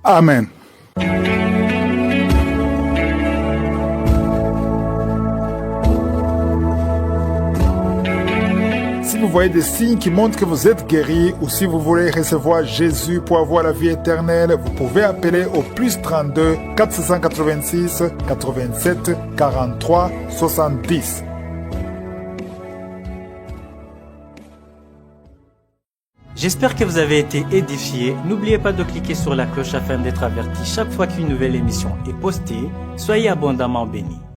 Amen. Si vous voyez des signes qui montrent que vous êtes guéri ou si vous voulez recevoir Jésus pour avoir la vie éternelle, vous pouvez appeler au +32 486 87 43 70. J'espère que vous avez été édifiés. N'oubliez pas de cliquer sur la cloche afin d'être averti chaque fois qu'une nouvelle émission est postée. Soyez abondamment bénis.